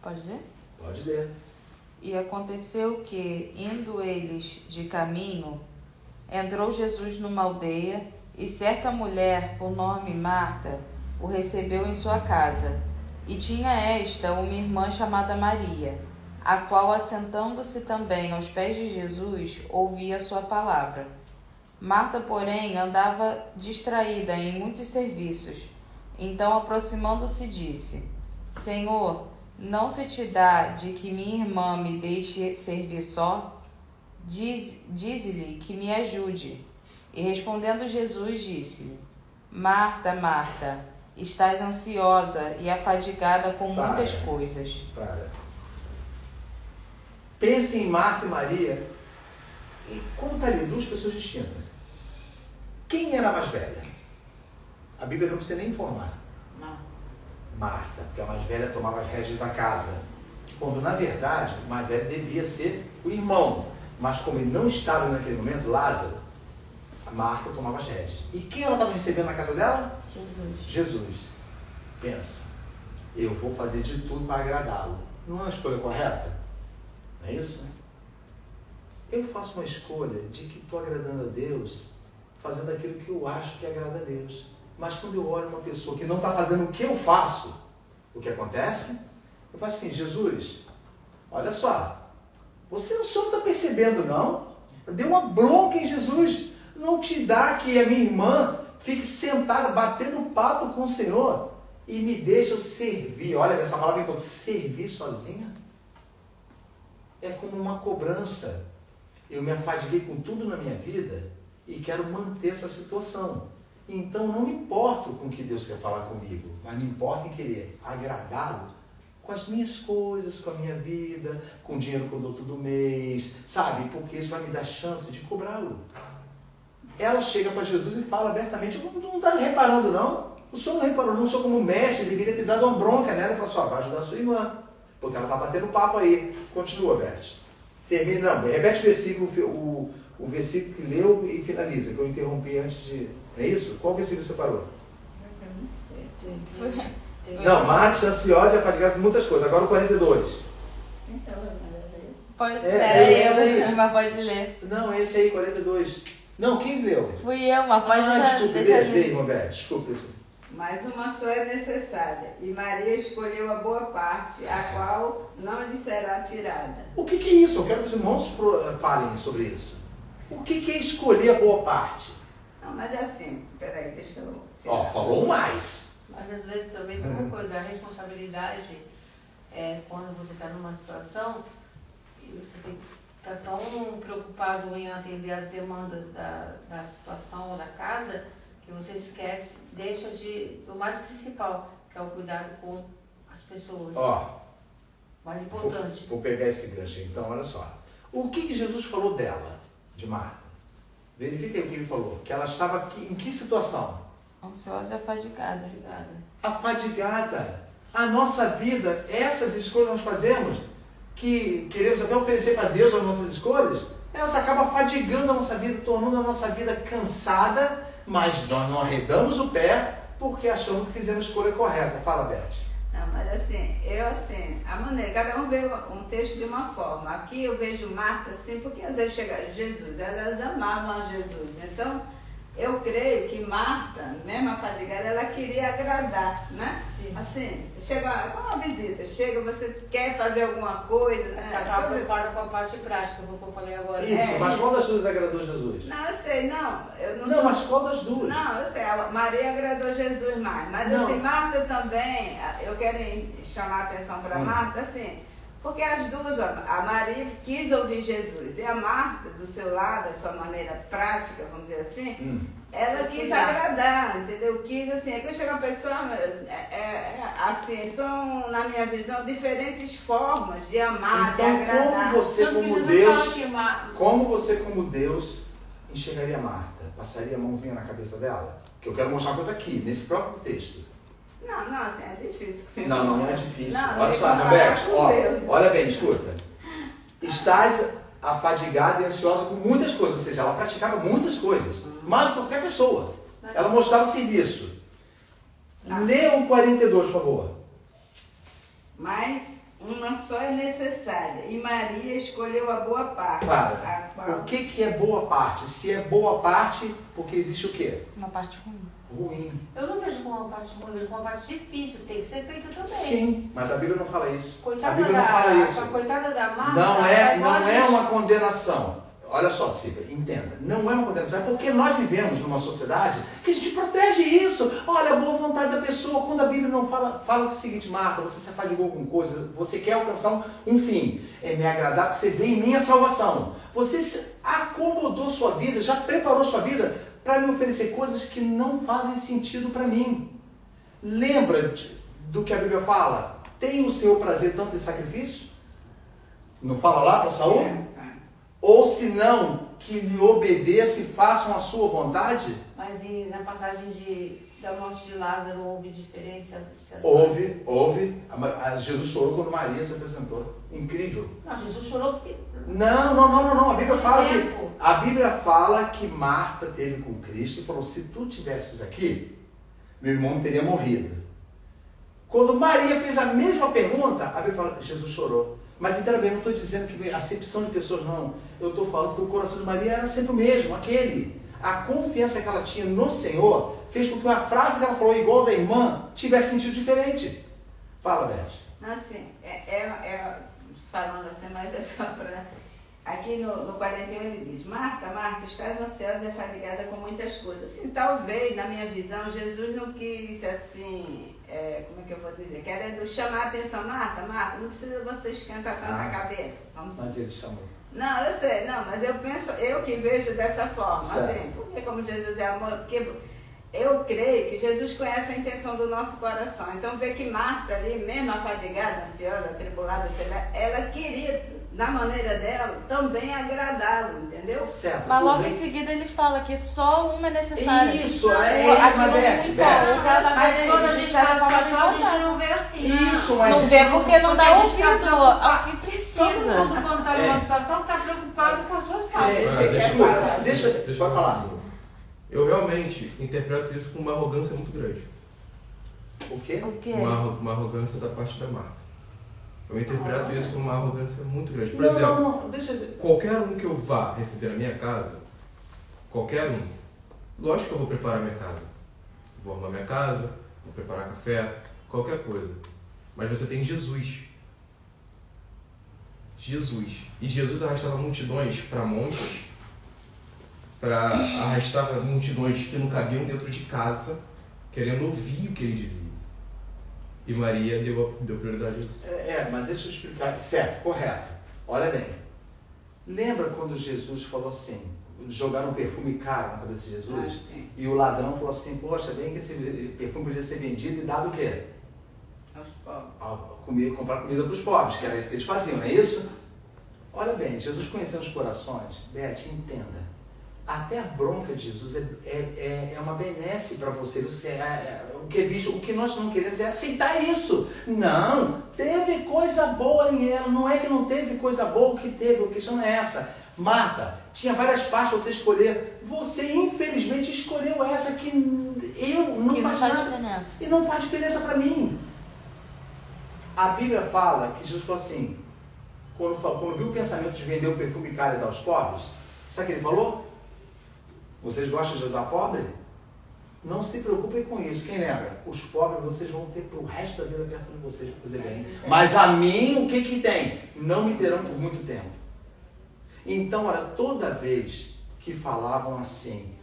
Pode ler? Pode ler. E aconteceu que, indo eles de caminho, entrou Jesus numa aldeia, e certa mulher, por nome Marta, o recebeu em sua casa. E tinha esta uma irmã chamada Maria, a qual, assentando-se também aos pés de Jesus, ouvia sua palavra. Marta, porém, andava distraída em muitos serviços. Então, aproximando-se, disse: Senhor, não se te dá de que minha irmã me deixe servir só? Dize-lhe que me ajude. E respondendo Jesus, disse-lhe: Marta, Marta, estás ansiosa e afadigada com muitas coisas. Pense em Marta e Maria. E como está ali? Duas pessoas distintas. Quem era a mais velha? A Bíblia não precisa nem informar. Marta, porque a mais velha tomava as rédeas da casa. Quando, na verdade, o mais velho devia ser o irmão. Mas como ele não estava naquele momento, Lázaro, a Marta tomava as rédeas. E quem ela estava recebendo na casa dela? Jesus. Pensa, eu vou fazer de tudo para agradá-lo. Não é uma escolha correta? Não é isso? Eu faço uma escolha de que estou agradando a Deus, fazendo aquilo que eu acho que agrada a Deus. Mas quando eu olho uma pessoa que não está fazendo o que eu faço, o que acontece? Eu falo assim, Jesus, olha só, o senhor não está percebendo, não? Deu uma bronca em Jesus. Não te dá que a minha irmã fique sentada, batendo papo com o Senhor e me deixa eu servir. Olha, essa palavra é importante, servir sozinha. É como uma cobrança. Eu me afadiguei com tudo na minha vida e quero manter essa situação. Então não me importo com o que Deus quer falar comigo, mas me importa em querer agradá-lo com as minhas coisas, com a minha vida, com o dinheiro que eu dou todo mês, sabe? Porque isso vai me dar chance de cobrá-lo. Ela chega para Jesus e fala abertamente, não está reparando não? O senhor não reparou não? O senhor como mestre deveria ter dado uma bronca nela e falou assim, vai ajudar a sua irmã, porque ela está batendo papo aí. Continua, Beth. Termina, não, repete o versículo, o versículo que leu e finaliza, que eu interrompi antes de... É isso? Qual versículo você parou? Não, Marta, ansiosa e afadigada com muitas coisas. Agora o 42. Pode, mas pode ler. Não, é esse aí, 42. Não, quem leu? Fui eu, mas pode desculpe, deixar lê, irmã Beth, desculpe. Mas uma só é necessária, e Maria escolheu a boa parte, a qual não lhe será tirada. O que é isso? Eu quero que os irmãos falem sobre isso. O que é escolher a boa parte? Não, mas é assim, peraí, deixa eu... Ó, falou mais. Mas às vezes também tem uma coisa, a responsabilidade é quando você está numa situação e você está tão preocupado em atender as demandas da situação ou da casa, que você esquece, deixa do mais principal, que é o cuidado com as pessoas. Ó, mais importante. Vou pegar esse gancho aí. Então, olha só. O que Jesus falou dela, de Marta? Verifica aí o que ele falou. Que ela estava aqui, em que situação? Ansiosa e afadigada. Afadigada. A nossa vida, essas escolhas que nós fazemos, que queremos até oferecer para Deus as nossas escolhas, elas acabam fadigando a nossa vida, tornando a nossa vida cansada, mas nós não arredamos o pé porque achamos que fizemos a escolha correta. Fala, Beth. Não, mas assim, a maneira, cada um vê um texto de uma forma. Aqui eu vejo Marta assim, porque às vezes chega Jesus, elas amavam a Jesus. Então, eu creio que Marta, mesmo afadigada, ela queria agradar, né? Sim. Assim, chega com uma visita, você quer fazer alguma coisa, né? Ela estava preocupada com a parte prática, foi o que eu falei agora. Isso, mas qual das duas agradou Jesus? Não, eu sei, eu não, mas qual das duas? Não, eu sei, a Maria agradou Jesus mais, mas não. Assim, Marta também, eu quero chamar a atenção para Marta, assim, porque as duas, a Maria quis ouvir Jesus, e a Marta, do seu lado, a sua maneira prática, vamos dizer assim, ela quis agradar, entendeu? Quis, assim, quando chega uma pessoa, assim, são, na minha visão, diferentes formas de amar, então, de agradar. Como você, como Deus, enxergaria Marta? Passaria a mãozinha na cabeça dela? Que eu quero mostrar uma coisa aqui, nesse próprio texto. Não, assim, é difícil. Não é difícil. Não, olha só, Beth, olha bem, escuta. Estás afadigada e ansiosa com muitas coisas, ou seja, ela praticava muitas coisas, mais do que qualquer pessoa. Ela mostrava serviço. Lê o 42, por favor. Mas uma só é necessária, e Maria escolheu a boa parte. Para. O que é boa parte? Se é boa parte, porque existe o quê? Uma parte ruim. Eu não vejo como uma parte ruim, eu vejo como uma parte difícil, tem que ser feita também. Sim, mas a Bíblia não fala isso. Coitada a Bíblia não fala isso. Coitada da Marta. Não é uma condenação. Olha só, Silvia, entenda. Não é uma condenação, é porque nós vivemos numa sociedade que a gente protege isso. Olha, a boa vontade da pessoa. Quando a Bíblia não fala o seguinte, Marta, você se afadigou com coisas, você quer alcançar um fim. É me agradar porque você vê em mim a salvação. Você acomodou sua vida, já preparou sua vida para me oferecer coisas que não fazem sentido para mim. Lembra do que a Bíblia fala? Tem o seu prazer tanto em sacrifício? Não fala lá para Saul? Ou se não, que lhe obedeçam e façam a sua vontade? Mas na passagem da morte de Lázaro houve diferença? Houve. Jesus chorou quando Maria se apresentou. Incrível. Não, Jesus chorou porque... Não. A Bíblia fala que Marta teve com Cristo e falou, se tu tivesses aqui, meu irmão teria morrido. Quando Maria fez a mesma pergunta, a Bíblia fala, Jesus chorou. Mas entenda bem, eu não estou dizendo que acepção de pessoas, não. Eu estou falando que o coração de Maria era sempre o mesmo, aquele. A confiança que ela tinha no Senhor fez com que uma frase que ela falou igual da irmã tivesse sentido diferente. Fala, Beth. Assim, falando assim, mas é só para... Aqui no 41 ele diz, Marta, Marta, estás ansiosa e fadigada com muitas coisas. Assim, talvez, na minha visão, Jesus não quis, assim, como é que eu vou dizer? Querendo chamar a atenção, Marta, Marta, não precisa você esquentar tanta cabeça. Mas ele chamou. Não, eu sei, não, mas eu penso, eu que vejo dessa forma, certo. assim, porque como Jesus é amor, porque eu creio que Jesus conhece a intenção do nosso coração. Então, ver que Marta ali, mesmo afadigada, ansiosa, atribulada, sei lá, ela queria, na maneira dela, também agradá-lo, entendeu? Certo. Mas logo em seguida ele fala que só uma é necessária. Isso, Mas quando a gente está na situação, a gente não vê assim. Isso, mas não isso vê porque não dá Porque a gente ouvido tá ao que precisa. Todo mundo, quando está numa situação, está preocupado com as suas causas. Deixa eu falar. Eu realmente interpreto isso com uma arrogância muito grande. O quê? O quê? Uma arrogância da parte da Marta. Eu interpreto isso como uma arrogância muito grande. Por Não, exemplo, não, deixa... qualquer um que eu vá receber na minha casa, qualquer um, lógico que eu vou preparar minha casa. Vou arrumar minha casa, vou preparar café, qualquer coisa. Mas você tem Jesus. Jesus. E Jesus arrastava multidões para montes, arrastava multidões que não cabiam dentro de casa, querendo ouvir o que ele dizia. E Maria deu prioridade a isso. Mas deixa eu explicar. Certo, correto. Olha bem. Lembra quando Jesus falou assim, jogaram um perfume caro na cabeça de Jesus? E o ladrão falou assim, poxa, bem que esse perfume podia ser vendido e dado o quê? Aos pobres. Comprar comida para os pobres, que era isso que eles faziam, não é isso? Olha bem, Jesus conhecendo os corações, Beth, entenda. Até a bronca de Jesus é uma benesse para você. O que nós não queremos é aceitar isso. Não, teve coisa boa em ela. Não é que não teve coisa boa, o que teve. A questão não é essa. Marta, tinha várias partes para você escolher. Você, infelizmente, escolheu essa que não faz diferença. E não faz diferença para mim. A Bíblia fala que Jesus falou assim, quando viu o pensamento de vender o perfume caro e dar aos pobres, sabe o que ele falou? Vocês gostam de ajudar pobre? Não se preocupem com isso. Quem lembra? Os pobres vocês vão ter para o resto da vida perto de vocês para fazer bem. Mas a mim, o que tem? Não me terão por muito tempo. Então, olha, toda vez que falavam assim,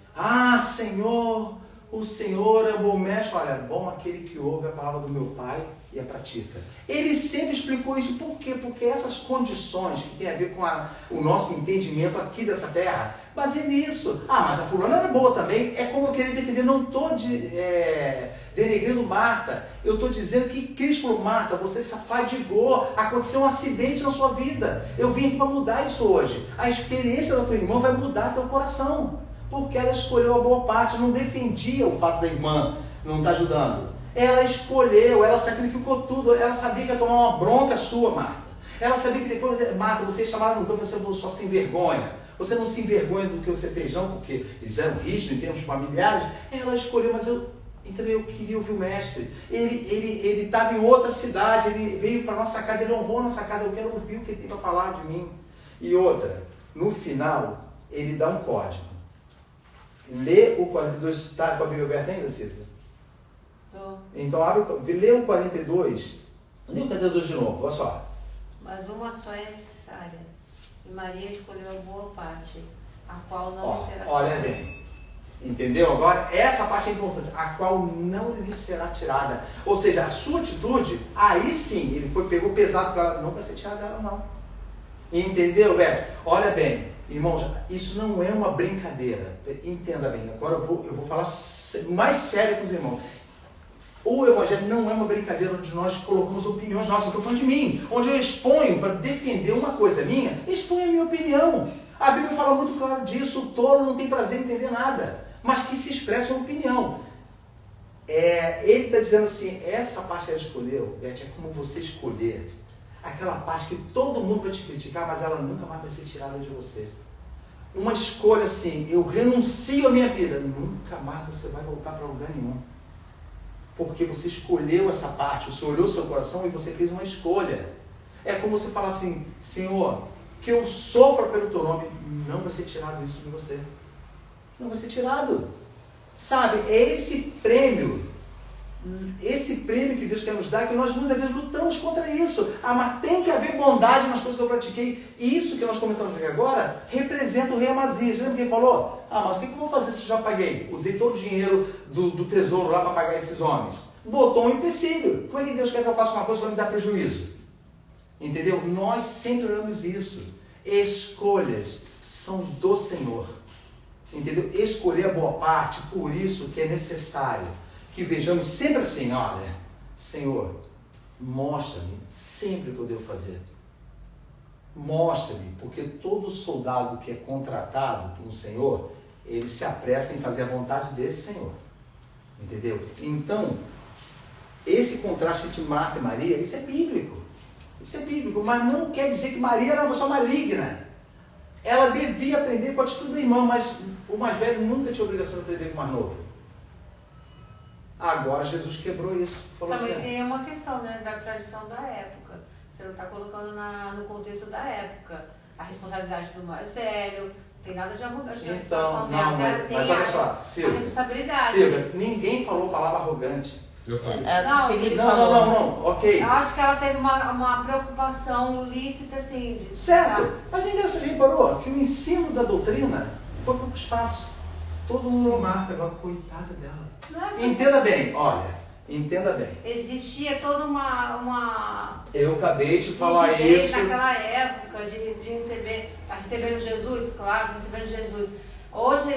Senhor, o Senhor é bom mestre, olha, é bom aquele que ouve a palavra do meu Pai e a pratica. Ele sempre explicou isso. Por quê? Porque essas condições que tem a ver com o nosso entendimento aqui dessa terra, baseia nisso. Mas a fulana era boa também. É como eu queria defender. Não estou denegrindo Marta. Eu estou dizendo que Cristo falou, Marta, você se afadigou. Aconteceu um acidente na sua vida. Eu vim aqui para mudar isso hoje. A experiência da tua irmã vai mudar teu coração. Porque ela escolheu a boa parte. Não defendia o fato da irmã não estar ajudando. Ela escolheu, ela sacrificou tudo, ela sabia que ia tomar uma bronca sua, Marta. Ela sabia que depois, Marta, você é chamada no campo, você só se envergonha. Você não se envergonha do que você fez, não, porque eles eram rígidos em termos familiares. Ela escolheu, mas eu queria ouvir o mestre. Ele estava em outra cidade, ele veio para nossa casa, ele honrou nossa casa, eu quero ouvir o que ele tem para falar de mim. E outra, no final, ele dá um código. Lê o 42, está com a Bíblia aberta ainda, Cida? Então, lê o 42. Lê o 42 de novo, olha só. Mas uma só é necessária. E Maria escolheu a boa parte, a qual não lhe será tirada. Olha bem. Entendeu? Agora, essa parte é importante. A qual não lhe será tirada. Ou seja, a sua atitude, aí sim, ele pegou pesado para ela. Não vai ser tirada dela, não. Entendeu, velho? Olha bem, irmãos, isso não é uma brincadeira. Entenda bem. Agora eu vou falar mais sério com os irmãos. O Evangelho não é uma brincadeira onde nós colocamos opiniões nossas. Eu estou falando de mim. Onde eu exponho para defender uma coisa minha, exponho a minha opinião. A Bíblia fala muito claro disso. O tolo não tem prazer em entender nada, mas que se expressa uma opinião. Ele está dizendo assim, essa parte que ela escolheu, Beth, é como você escolher aquela parte que todo mundo vai te criticar, mas ela nunca mais vai ser tirada de você. Uma escolha assim, eu renuncio à minha vida, nunca mais você vai voltar para lugar nenhum. Porque você escolheu essa parte, o Senhor olhou o seu coração e você fez uma escolha. É como você falar assim, Senhor, que eu sofra pelo teu nome, não vai ser tirado isso de você. Não vai ser tirado. Sabe, é esse prêmio que Deus quer nos dar, que nós muitas vezes lutamos contra isso. Ah, mas tem que haver bondade nas coisas que eu pratiquei. E isso que nós comentamos aqui agora representa o rei Amazias. Lembra quem falou? Ah, mas o que eu vou fazer se eu já paguei? Usei todo o dinheiro do tesouro lá para pagar esses homens. Botou um empecilho. Como é que Deus quer que eu faça uma coisa para me dar prejuízo? Entendeu? Nós sempre olhamos isso. Escolhas são do Senhor. Entendeu? Escolher a boa parte, por isso que é necessário que vejamos sempre assim, olha, Senhor, mostra-me sempre o que eu devo fazer. Mostra-me, porque todo soldado que é contratado pelo Senhor, ele se apressa em fazer a vontade desse Senhor. Entendeu? Então, esse contraste entre Marta e Maria, isso é bíblico. Isso é bíblico, mas não quer dizer que Maria era uma pessoa maligna. Ela devia aprender com a atitude do irmão, mas o mais velho nunca tinha obrigação de aprender com o mais novo. Agora Jesus quebrou isso. Falou Também assim, tem uma questão, né, da tradição da época. Você não está colocando no contexto da época. A responsabilidade do mais velho, não tem nada de arrogante. então, não, mas olha só, Silvia, a responsabilidade. Silvia, ninguém falou a palavra arrogante. Eu falei. Não, Felipe Não, falou. não, ok. Eu acho que ela teve uma preocupação lícita, assim. Certo, sabe? mas é engraçado, você reparou que o ensino da doutrina foi para o espaço. Todo mundo marca agora, coitada dela. Não é que Entenda bem, olha, entenda bem. existia toda uma Eu acabei de falar rigidez isso. naquela época de receber, recebendo Jesus, claro, recebendo Jesus. Hoje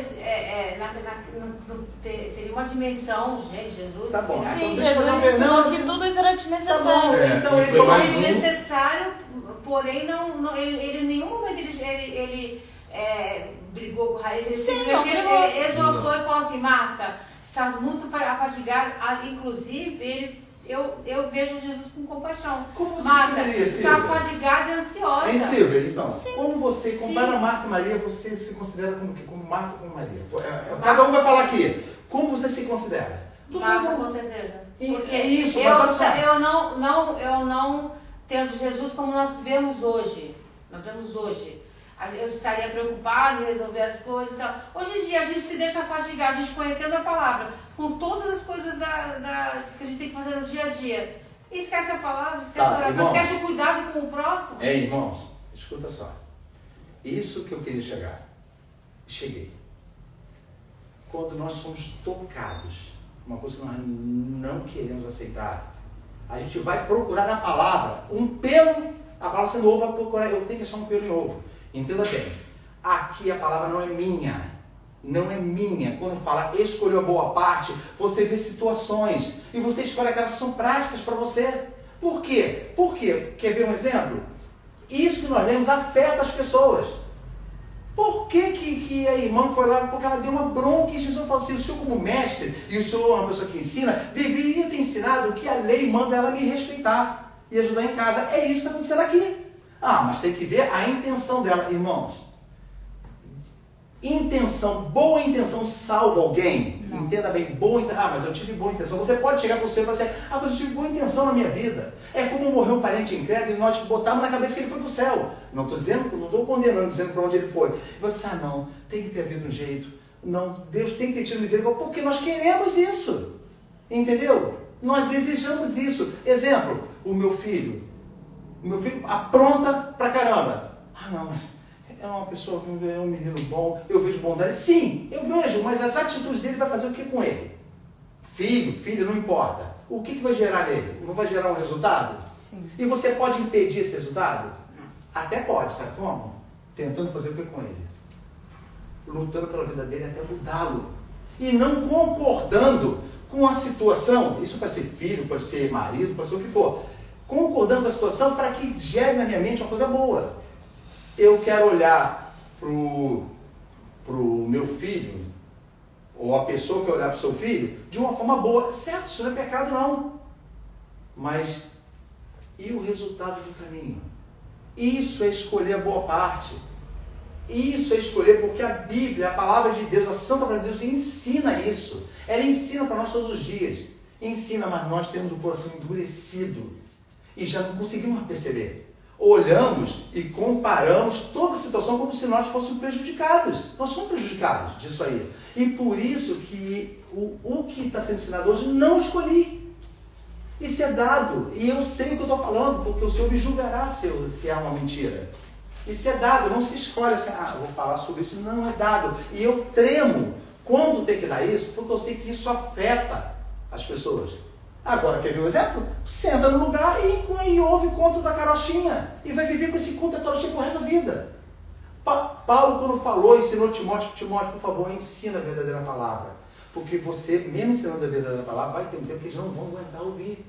teria uma dimensão, gente, Jesus. Tá bom. Sim, Deixa eu fazer uma Jesus ensinou pergunta. que tudo isso era Tá desnecessário. bom, É, então ele foi mais Foi um. necessário, porém ele em nenhum momento ele brigou com o raiz. Ele Sim, simplesmente não brigou. exortou e falou assim, Marta, estás muito afadigada. Inclusive, eu vejo Jesus com compaixão. Como você Marta, escolheria, está Silvia? afadigada e ansiosa. Hein, Silvia, então, como você Sim. compara Marta e Maria, você se considera como que? Como Marta ou como Maria? Cada um vai falar aqui. Como você se considera? Marta, com certeza. Porque É isso, mas olha só. eu não tendo Jesus como nós vemos hoje. Nós vemos hoje. Eu estaria preocupada em resolver as coisas e tal. Hoje em dia a gente se deixa fadigar, a gente conhecendo a palavra, com todas as coisas que a gente tem que fazer no dia a dia. E esquece a palavra, esquece a oração, irmãos. esquece o cuidado com o próximo. Irmãos, escuta só. Isso que eu queria chegar. Cheguei. Quando nós somos tocados, uma coisa que nós não queremos aceitar, a gente vai procurar na palavra um pelo, a palavra sendo ovo, vai procurar, eu tenho que achar um pelo em ovo. Entenda bem, aqui a palavra não é minha. Não é minha. Quando fala escolheu a boa parte, você vê situações e você escolhe aquelas que são práticas para você. Por quê? Por quê? Quer ver um exemplo? Isso que nós lemos afeta as pessoas. Por que a irmã foi lá? Porque ela deu uma bronca e Jesus falou assim, o senhor como mestre, e o senhor é uma pessoa que ensina, deveria ter ensinado que a lei manda ela me respeitar e ajudar em casa. É isso que está acontecendo aqui. Ah, mas tem que ver a intenção dela. Irmãos, boa intenção salva alguém? Não. Entenda bem, boa intenção. Ah, mas eu tive boa intenção. Você pode chegar para você e falar assim, ah, mas eu tive boa intenção na minha vida. É como morreu um parente incrédulo e nós botamos na cabeça que ele foi para o céu. Não estou dizendo, não estou condenando, dizendo para onde ele foi. E você, ah, não, tem que ter havido um jeito. Não, Deus tem que ter tido misericórdia, porque nós queremos isso. Entendeu? Nós desejamos isso. Exemplo, o meu filho apronta pra caramba. Ah, não, mas é uma pessoa, é um menino bom, eu vejo bondade. Sim, eu vejo, mas as atitudes dele vai fazer o que com ele? Filho, não importa. O que vai gerar nele? Não vai gerar um resultado? Sim. E você pode impedir esse resultado? Até pode, sabe como? Tentando fazer o que com ele? Lutando pela vida dele até mudá-lo. E não concordando com a situação. Isso pode ser filho, pode ser marido, pode ser o que for. Concordando com a situação para que gere na minha mente uma coisa boa. Eu quero olhar pro meu filho, ou a pessoa que olhar para o seu filho, de uma forma boa. Certo, isso não é pecado não. Mas, e o resultado do caminho? Isso é escolher a boa parte. Isso é escolher, porque a Bíblia, a palavra de Deus, a Santa Palavra de Deus ensina isso. Ela ensina para nós todos os dias. ensina, mas nós temos o coração endurecido e já não conseguimos perceber. Olhamos e comparamos toda a situação como se nós fôssemos prejudicados. Nós somos prejudicados disso aí. E por isso que o que está sendo ensinado hoje não escolhi. Isso é dado. E eu sei o que eu estou falando, porque o Senhor me julgará se é uma mentira. Isso é dado, não se escolhe assim, vou falar sobre isso. Não, é dado. E eu tremo quando tem que dar isso, porque eu sei que isso afeta as pessoas. Agora, quer ver um exemplo? Senta no lugar e ouve o conto da carochinha. E vai viver com esse conto da carochinha por resto da vida. Paulo, quando falou, ensinou Timóteo, por favor, ensina a verdadeira palavra. Porque você, mesmo ensinando a verdadeira palavra, vai ter um tempo que eles não vão aguentar ouvir.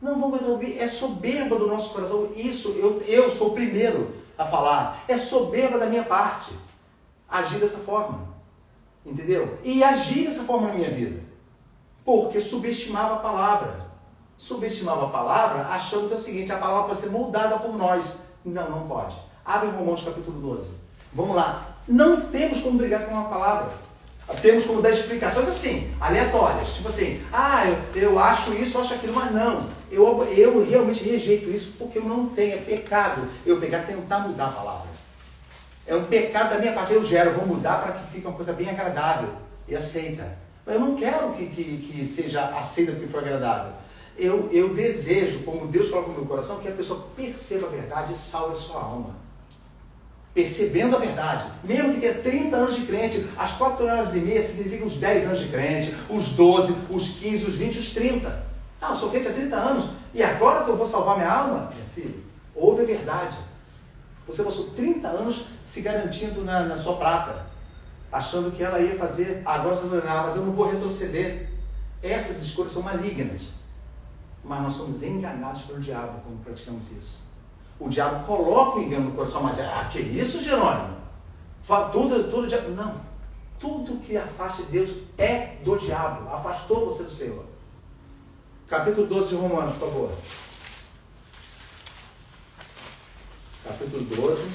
Não vão aguentar ouvir. É soberba do nosso coração. Isso, eu sou o primeiro a falar. É soberba da minha parte. Agir dessa forma. Entendeu? E agir dessa forma na minha vida. Porque subestimava a palavra. Subestimava a palavra achando que é o seguinte, a palavra pode ser moldada por nós. Não, não pode. Abre Romanos capítulo 12. Vamos lá. Não temos como brigar com uma palavra. Temos como dar explicações assim, aleatórias. Tipo assim, eu acho isso, eu acho aquilo, mas não. Eu realmente rejeito isso porque eu não tenho, é pecado. Eu pegar e tentar mudar a palavra. É um pecado da minha parte, eu vou mudar para que fique uma coisa bem agradável e aceita. Mas eu não quero que seja aceita porque foi agradável. Eu desejo, como Deus coloca no meu coração, que a pessoa perceba a verdade e salve a sua alma. Percebendo a verdade. Mesmo que tenha 30 anos de crente, as 4 horas e meia significa os 10 anos de crente, os 12, os 15, os 20, os 30. Eu sou crente há 30 anos e agora que eu vou salvar minha alma? Minha filha, ouve a verdade. Você passou 30 anos se garantindo na sua prata, achando que ela ia fazer, agora você vai mas eu não vou retroceder. Essas escolhas são malignas. Mas nós somos enganados pelo diabo quando praticamos isso. O diabo coloca o engano no coração, mas que isso, Jerônimo? Tudo diabo. Não. Tudo que afasta de Deus é do diabo. Afastou você do Senhor. Capítulo 12 de Romanos, por favor. Capítulo 12.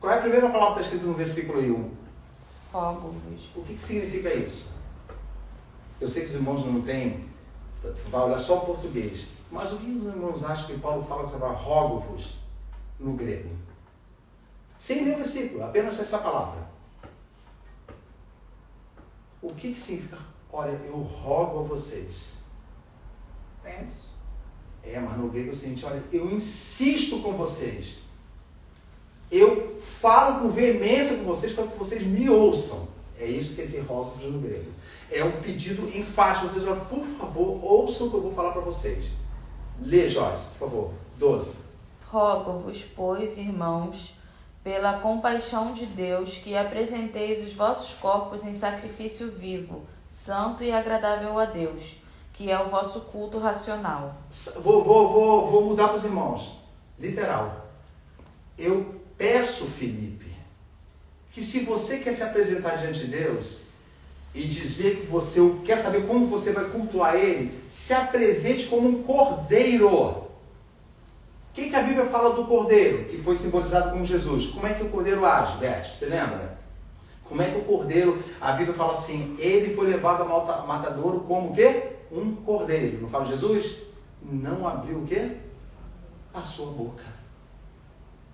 Qual é a primeira palavra que está escrita no versículo 1? Rogo-vos. O que significa isso? Eu sei que os irmãos não têm, vai olhar só o português, mas o que os irmãos acham que Paulo fala que você vai rogo-vos no grego? Sem ler o versículo, apenas essa palavra. O que significa? Olha, eu rogo a vocês. Peço. Mas no grego é o seguinte, olha, eu insisto com vocês. Eu falo com veemência com vocês para que vocês me ouçam. É isso que quer dizer rogo-vos no grego. É um pedido enfático. Vocês olham, por favor, ouçam o que eu vou falar para vocês. Lê, Joyce, por favor. 12. Rogo-vos, pois, irmãos, pela compaixão de Deus, que apresenteis os vossos corpos em sacrifício vivo, santo e agradável a Deus, que é o vosso culto racional. Vou mudar para os irmãos. Literal. Eu peço, Felipe, que se você quer se apresentar diante de Deus e dizer que você quer saber como você vai cultuar Ele, se apresente como um cordeiro. O que a Bíblia fala do cordeiro, que foi simbolizado como Jesus? Como é que o cordeiro age, Beth? Você lembra? Como é que o cordeiro, a Bíblia fala assim, ele foi levado ao matadouro como o quê? Um cordeiro. Não fala Jesus? Não abriu o quê? A sua boca.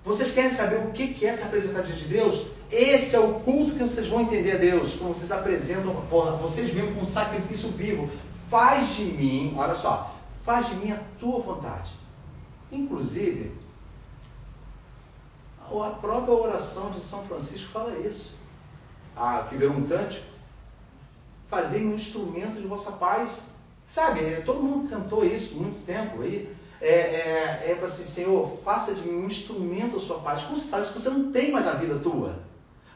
Vocês querem saber o que é se apresentar diante de Deus? Esse é o culto que vocês vão entender a Deus, quando vocês apresentam vocês mesmos com um sacrifício vivo. Faz de mim, olha só, faz de mim a tua vontade. Inclusive, a própria oração de São Francisco fala isso. Que virou um cântico. Fazei um instrumento de vossa paz. Sabe, todo mundo cantou isso muito tempo aí. Para assim, Senhor, faça de mim um instrumento da sua paz. Como se faz se você não tem mais a vida tua?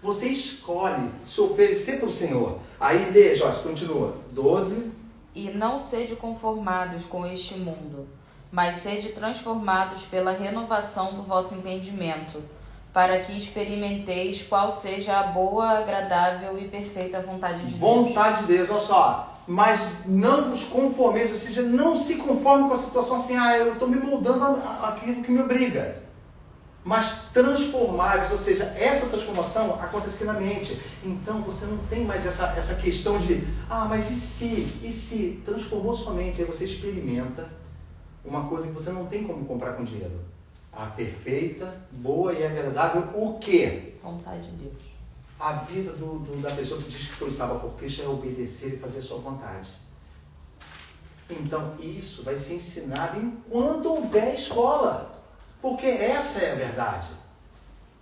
Você escolhe se oferecer para o Senhor. Aí lê, Jorge, continua. 12. E não sede conformados com este mundo, mas sede transformados pela renovação do vosso entendimento, para que experimenteis qual seja a boa, agradável e perfeita vontade de Deus. Vontade de Deus, olha só. Mas não vos conformeis, ou seja, não se conforme com a situação assim, eu estou me moldando aquilo que me obriga. mas transformáveis, ou seja, essa transformação acontece aqui na mente. Então você não tem mais essa questão de, mas e se? Transformou sua mente, aí você experimenta uma coisa que você não tem como comprar com dinheiro. A perfeita, boa e agradável, o quê? Vontade de Deus. A vida da pessoa que diz que foi salva por Cristo é obedecer e fazer a sua vontade. Então isso vai ser ensinado enquanto houver escola. Porque essa é a verdade.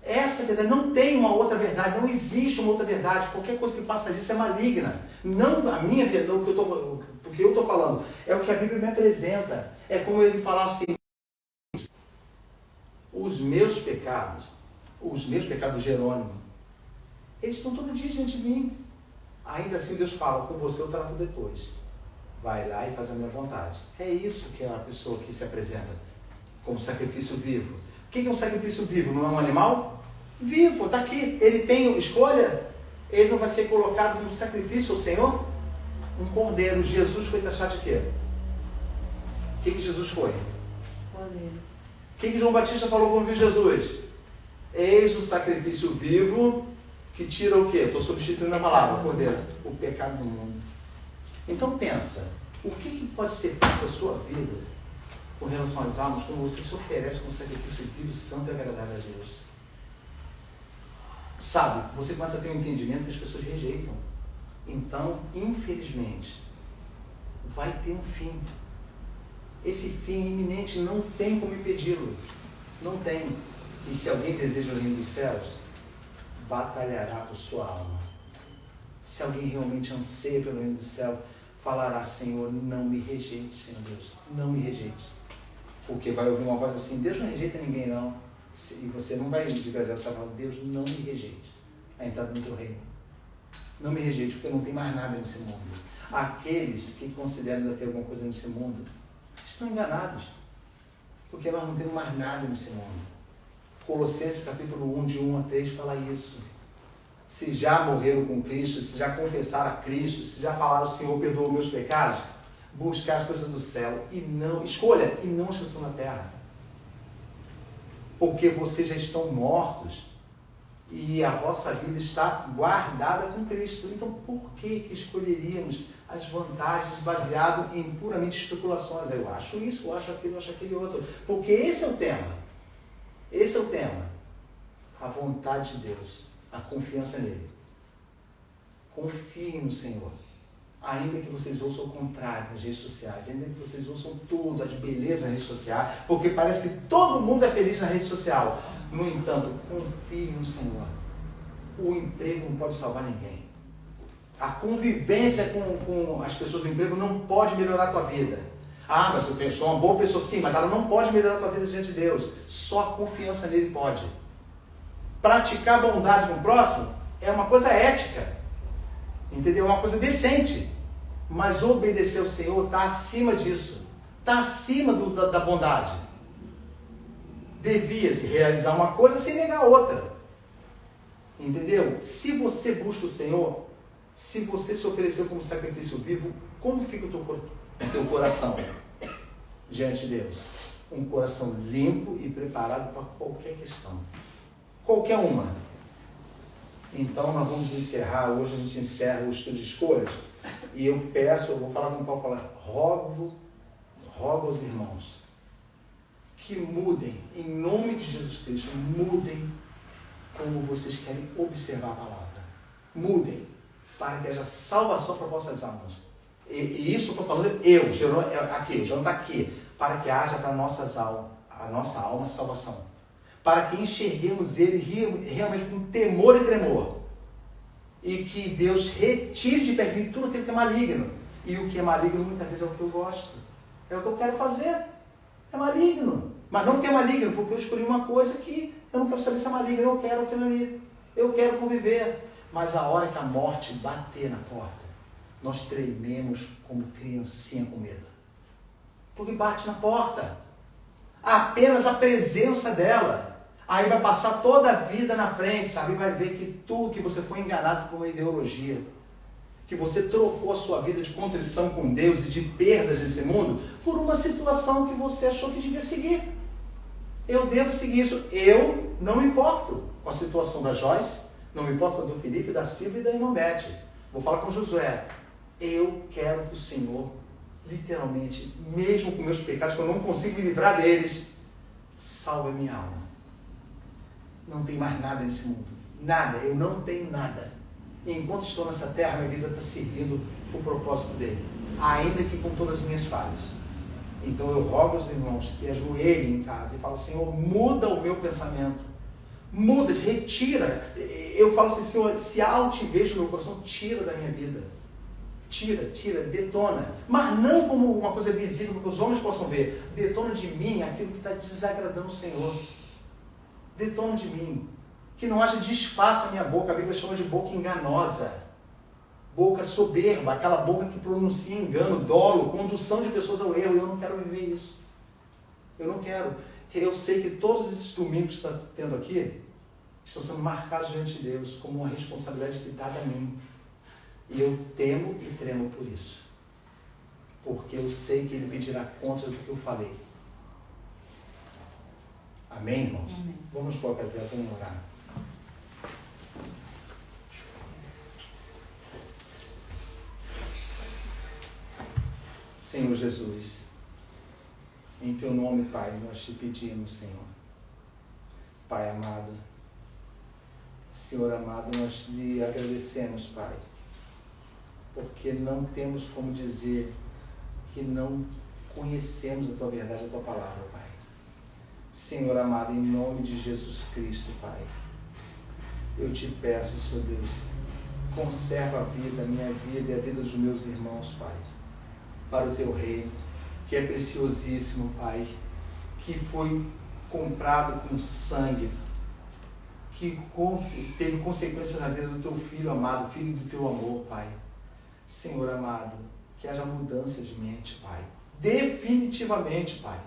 Essa é a verdade. Não tem uma outra verdade. Não existe uma outra verdade. Qualquer coisa que passa disso é maligna. Não a minha verdade, o que eu estou falando, é o que a Bíblia me apresenta. É como ele falar assim, os meus pecados, Jerônimo, eles estão todo dia diante de mim. Ainda assim Deus fala, com você eu trato depois. Vai lá e faz a minha vontade. É isso que é a pessoa que se apresenta como sacrifício vivo. O que é um sacrifício vivo? Não é um animal? Vivo, está aqui. Ele tem escolha. Ele não vai ser colocado como sacrifício ao Senhor? Um cordeiro. Jesus foi taxado de quê? O que Jesus foi? Cordeiro. O que João Batista falou quando viu Jesus? Eis o sacrifício vivo que tira o quê? Estou substituindo a palavra, cordeiro. O pecado do mundo. Então pensa, o que pode ser feito na sua vida com relação às almas, quando você se oferece como sacrifício vivo, santo e agradável a Deus? Sabe, você começa a ter um entendimento que as pessoas rejeitam. Então, infelizmente, vai ter um fim. Esse fim iminente não tem como impedi-lo. Não tem. E se alguém deseja o reino dos céus, batalhará por sua alma. Se alguém realmente anseia pelo reino do céu, falará, Senhor, não me rejeite, Senhor Deus, não me rejeite. Porque vai ouvir uma voz assim, Deus não rejeita ninguém não. E você não vai desgravar, você vai falar, Deus não me rejeite a entrada no teu reino. Não me rejeite, porque não tem mais nada nesse mundo. Aqueles que consideram ainda ter alguma coisa nesse mundo, estão enganados. Porque nós não temos mais nada nesse mundo. Colossenses capítulo 1, de 1 a 3, fala isso. Se já morreram com Cristo, se já confessaram a Cristo, se já falaram, Senhor, perdoa meus pecados, buscar as coisas do céu e não, escolha, e não as que estão na terra. Porque vocês já estão mortos e a vossa vida está guardada com Cristo. Então, por que escolheríamos as vantagens baseado em puramente especulações? Eu acho isso, eu acho aquilo, eu acho aquele outro. Porque esse é o tema. Esse é o tema. A vontade de Deus. A confiança nele. Confiem no Senhor. Ainda que vocês ouçam o contrário nas redes sociais, ainda que vocês ouçam tudo, as belezas nas redes sociais, porque parece que todo mundo é feliz na rede social. No entanto, confie no Senhor. O emprego não pode salvar ninguém. A convivência com as pessoas do emprego não pode melhorar a tua vida. Mas eu sou uma boa pessoa, sim, mas ela não pode melhorar a tua vida diante de Deus. Só a confiança nele pode. Praticar bondade com o próximo é uma coisa ética. Entendeu? É uma coisa decente. Mas obedecer ao Senhor está acima disso. Está acima da bondade. Devia-se realizar uma coisa sem negar outra. Entendeu? Se você busca o Senhor, se você se ofereceu como sacrifício vivo, como fica o teu coração diante de Deus? Um coração limpo e preparado para qualquer questão. Qualquer uma. Então nós vamos encerrar, hoje a gente encerra o estudo de escolhas, e eu vou falar com o Paulo, rogo aos irmãos que mudem, em nome de Jesus Cristo, mudem como vocês querem observar a palavra. Mudem, para que haja salvação para vossas almas. E isso eu estou falando o Jerônimo está aqui, para que haja para a nossa alma salvação. Para que enxerguemos ele realmente com temor e tremor. E que Deus retire de perto de mim tudo aquilo que é maligno. E o que é maligno muitas vezes é o que eu gosto. É o que eu quero fazer. É maligno. Mas não que é maligno, porque eu escolhi uma coisa que eu não quero saber se é maligno. Eu quero aquilo ali. Eu quero conviver. Mas a hora que a morte bater na porta, nós trememos como criancinha com medo. Porque bate na porta. Apenas a presença dela. Aí vai passar toda a vida na frente, sabe? Vai ver que tudo que você foi enganado por uma ideologia, que você trocou a sua vida de contrição com Deus e de perdas nesse mundo por uma situação que você achou que devia seguir. Eu devo seguir isso. Eu não me importo com a situação da Joyce, não me importo com a do Felipe, da Silvia e da irmã Beth. Vou falar com Josué. Eu quero que o Senhor, literalmente, mesmo com meus pecados, que eu não consigo me livrar deles, salve a minha alma. Não tem mais nada nesse mundo. Nada. Eu não tenho nada. E enquanto estou nessa terra, minha vida está servindo o propósito dele. Ainda que com todas as minhas falhas. Então eu rogo aos irmãos que ajoelhem em casa e falem, Senhor, muda o meu pensamento. Muda, retira. Eu falo assim, Senhor, se há altivez no meu coração, tira da minha vida. Tira, detona. Mas não como uma coisa visível, que os homens possam ver. Detona de mim aquilo que está desagradando o Senhor. Detona de mim. Que não haja desfaça a minha boca. A Bíblia chama de boca enganosa. Boca soberba, aquela boca que pronuncia engano, dolo, condução de pessoas ao erro. Eu não quero viver isso. Eu não quero. Eu sei que todos esses domingos que está tendo aqui estão sendo marcados diante de Deus como uma responsabilidade dada a mim. E eu temo e tremo por isso. Porque eu sei que Ele pedirá conta do que eu falei. Amém, irmãos? Amém. Vamos colocar aqui, vamos orar. Senhor Jesus, em Teu nome, Pai, nós te pedimos, Senhor. Pai amado, Senhor amado, nós lhe agradecemos, Pai, porque não temos como dizer que não conhecemos a Tua verdade, a Tua palavra, Pai. Senhor amado, em nome de Jesus Cristo, Pai, eu te peço, Senhor Deus, conserva a vida, a minha vida e a vida dos meus irmãos, Pai, para o Teu reino, que é preciosíssimo, Pai, que foi comprado com sangue, que teve consequências na vida do Teu Filho amado, Filho do Teu amor, Pai. Senhor amado, que haja mudança de mente, Pai. Definitivamente, Pai.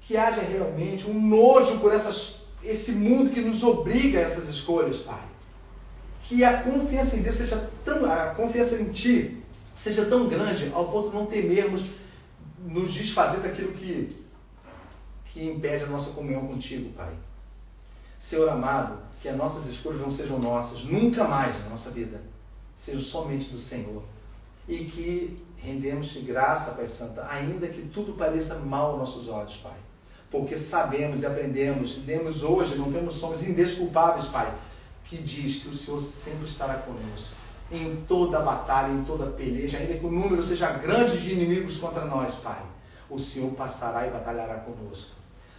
Que haja realmente um nojo por esse mundo que nos obriga a essas escolhas, Pai. Que a confiança em Deus a confiança em Ti seja tão grande ao ponto de não temermos nos desfazer daquilo que impede a nossa comunhão contigo, Pai. Senhor amado, que as nossas escolhas não sejam nossas, nunca mais na nossa vida, sejam somente do Senhor. E que rendemos-te graça, Pai Santo, ainda que tudo pareça mal aos nossos olhos, Pai. Porque sabemos e aprendemos, lemos hoje, somos indesculpáveis, Pai, que diz que o Senhor sempre estará conosco. Em toda a batalha, em toda a peleja, ainda que o número seja grande de inimigos contra nós, Pai, o Senhor passará e batalhará conosco.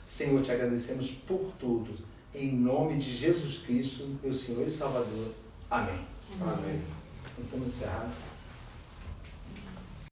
Senhor, te agradecemos por tudo. Em nome de Jesus Cristo, meu Senhor e Salvador. Amém. Amém. Então, encerrado.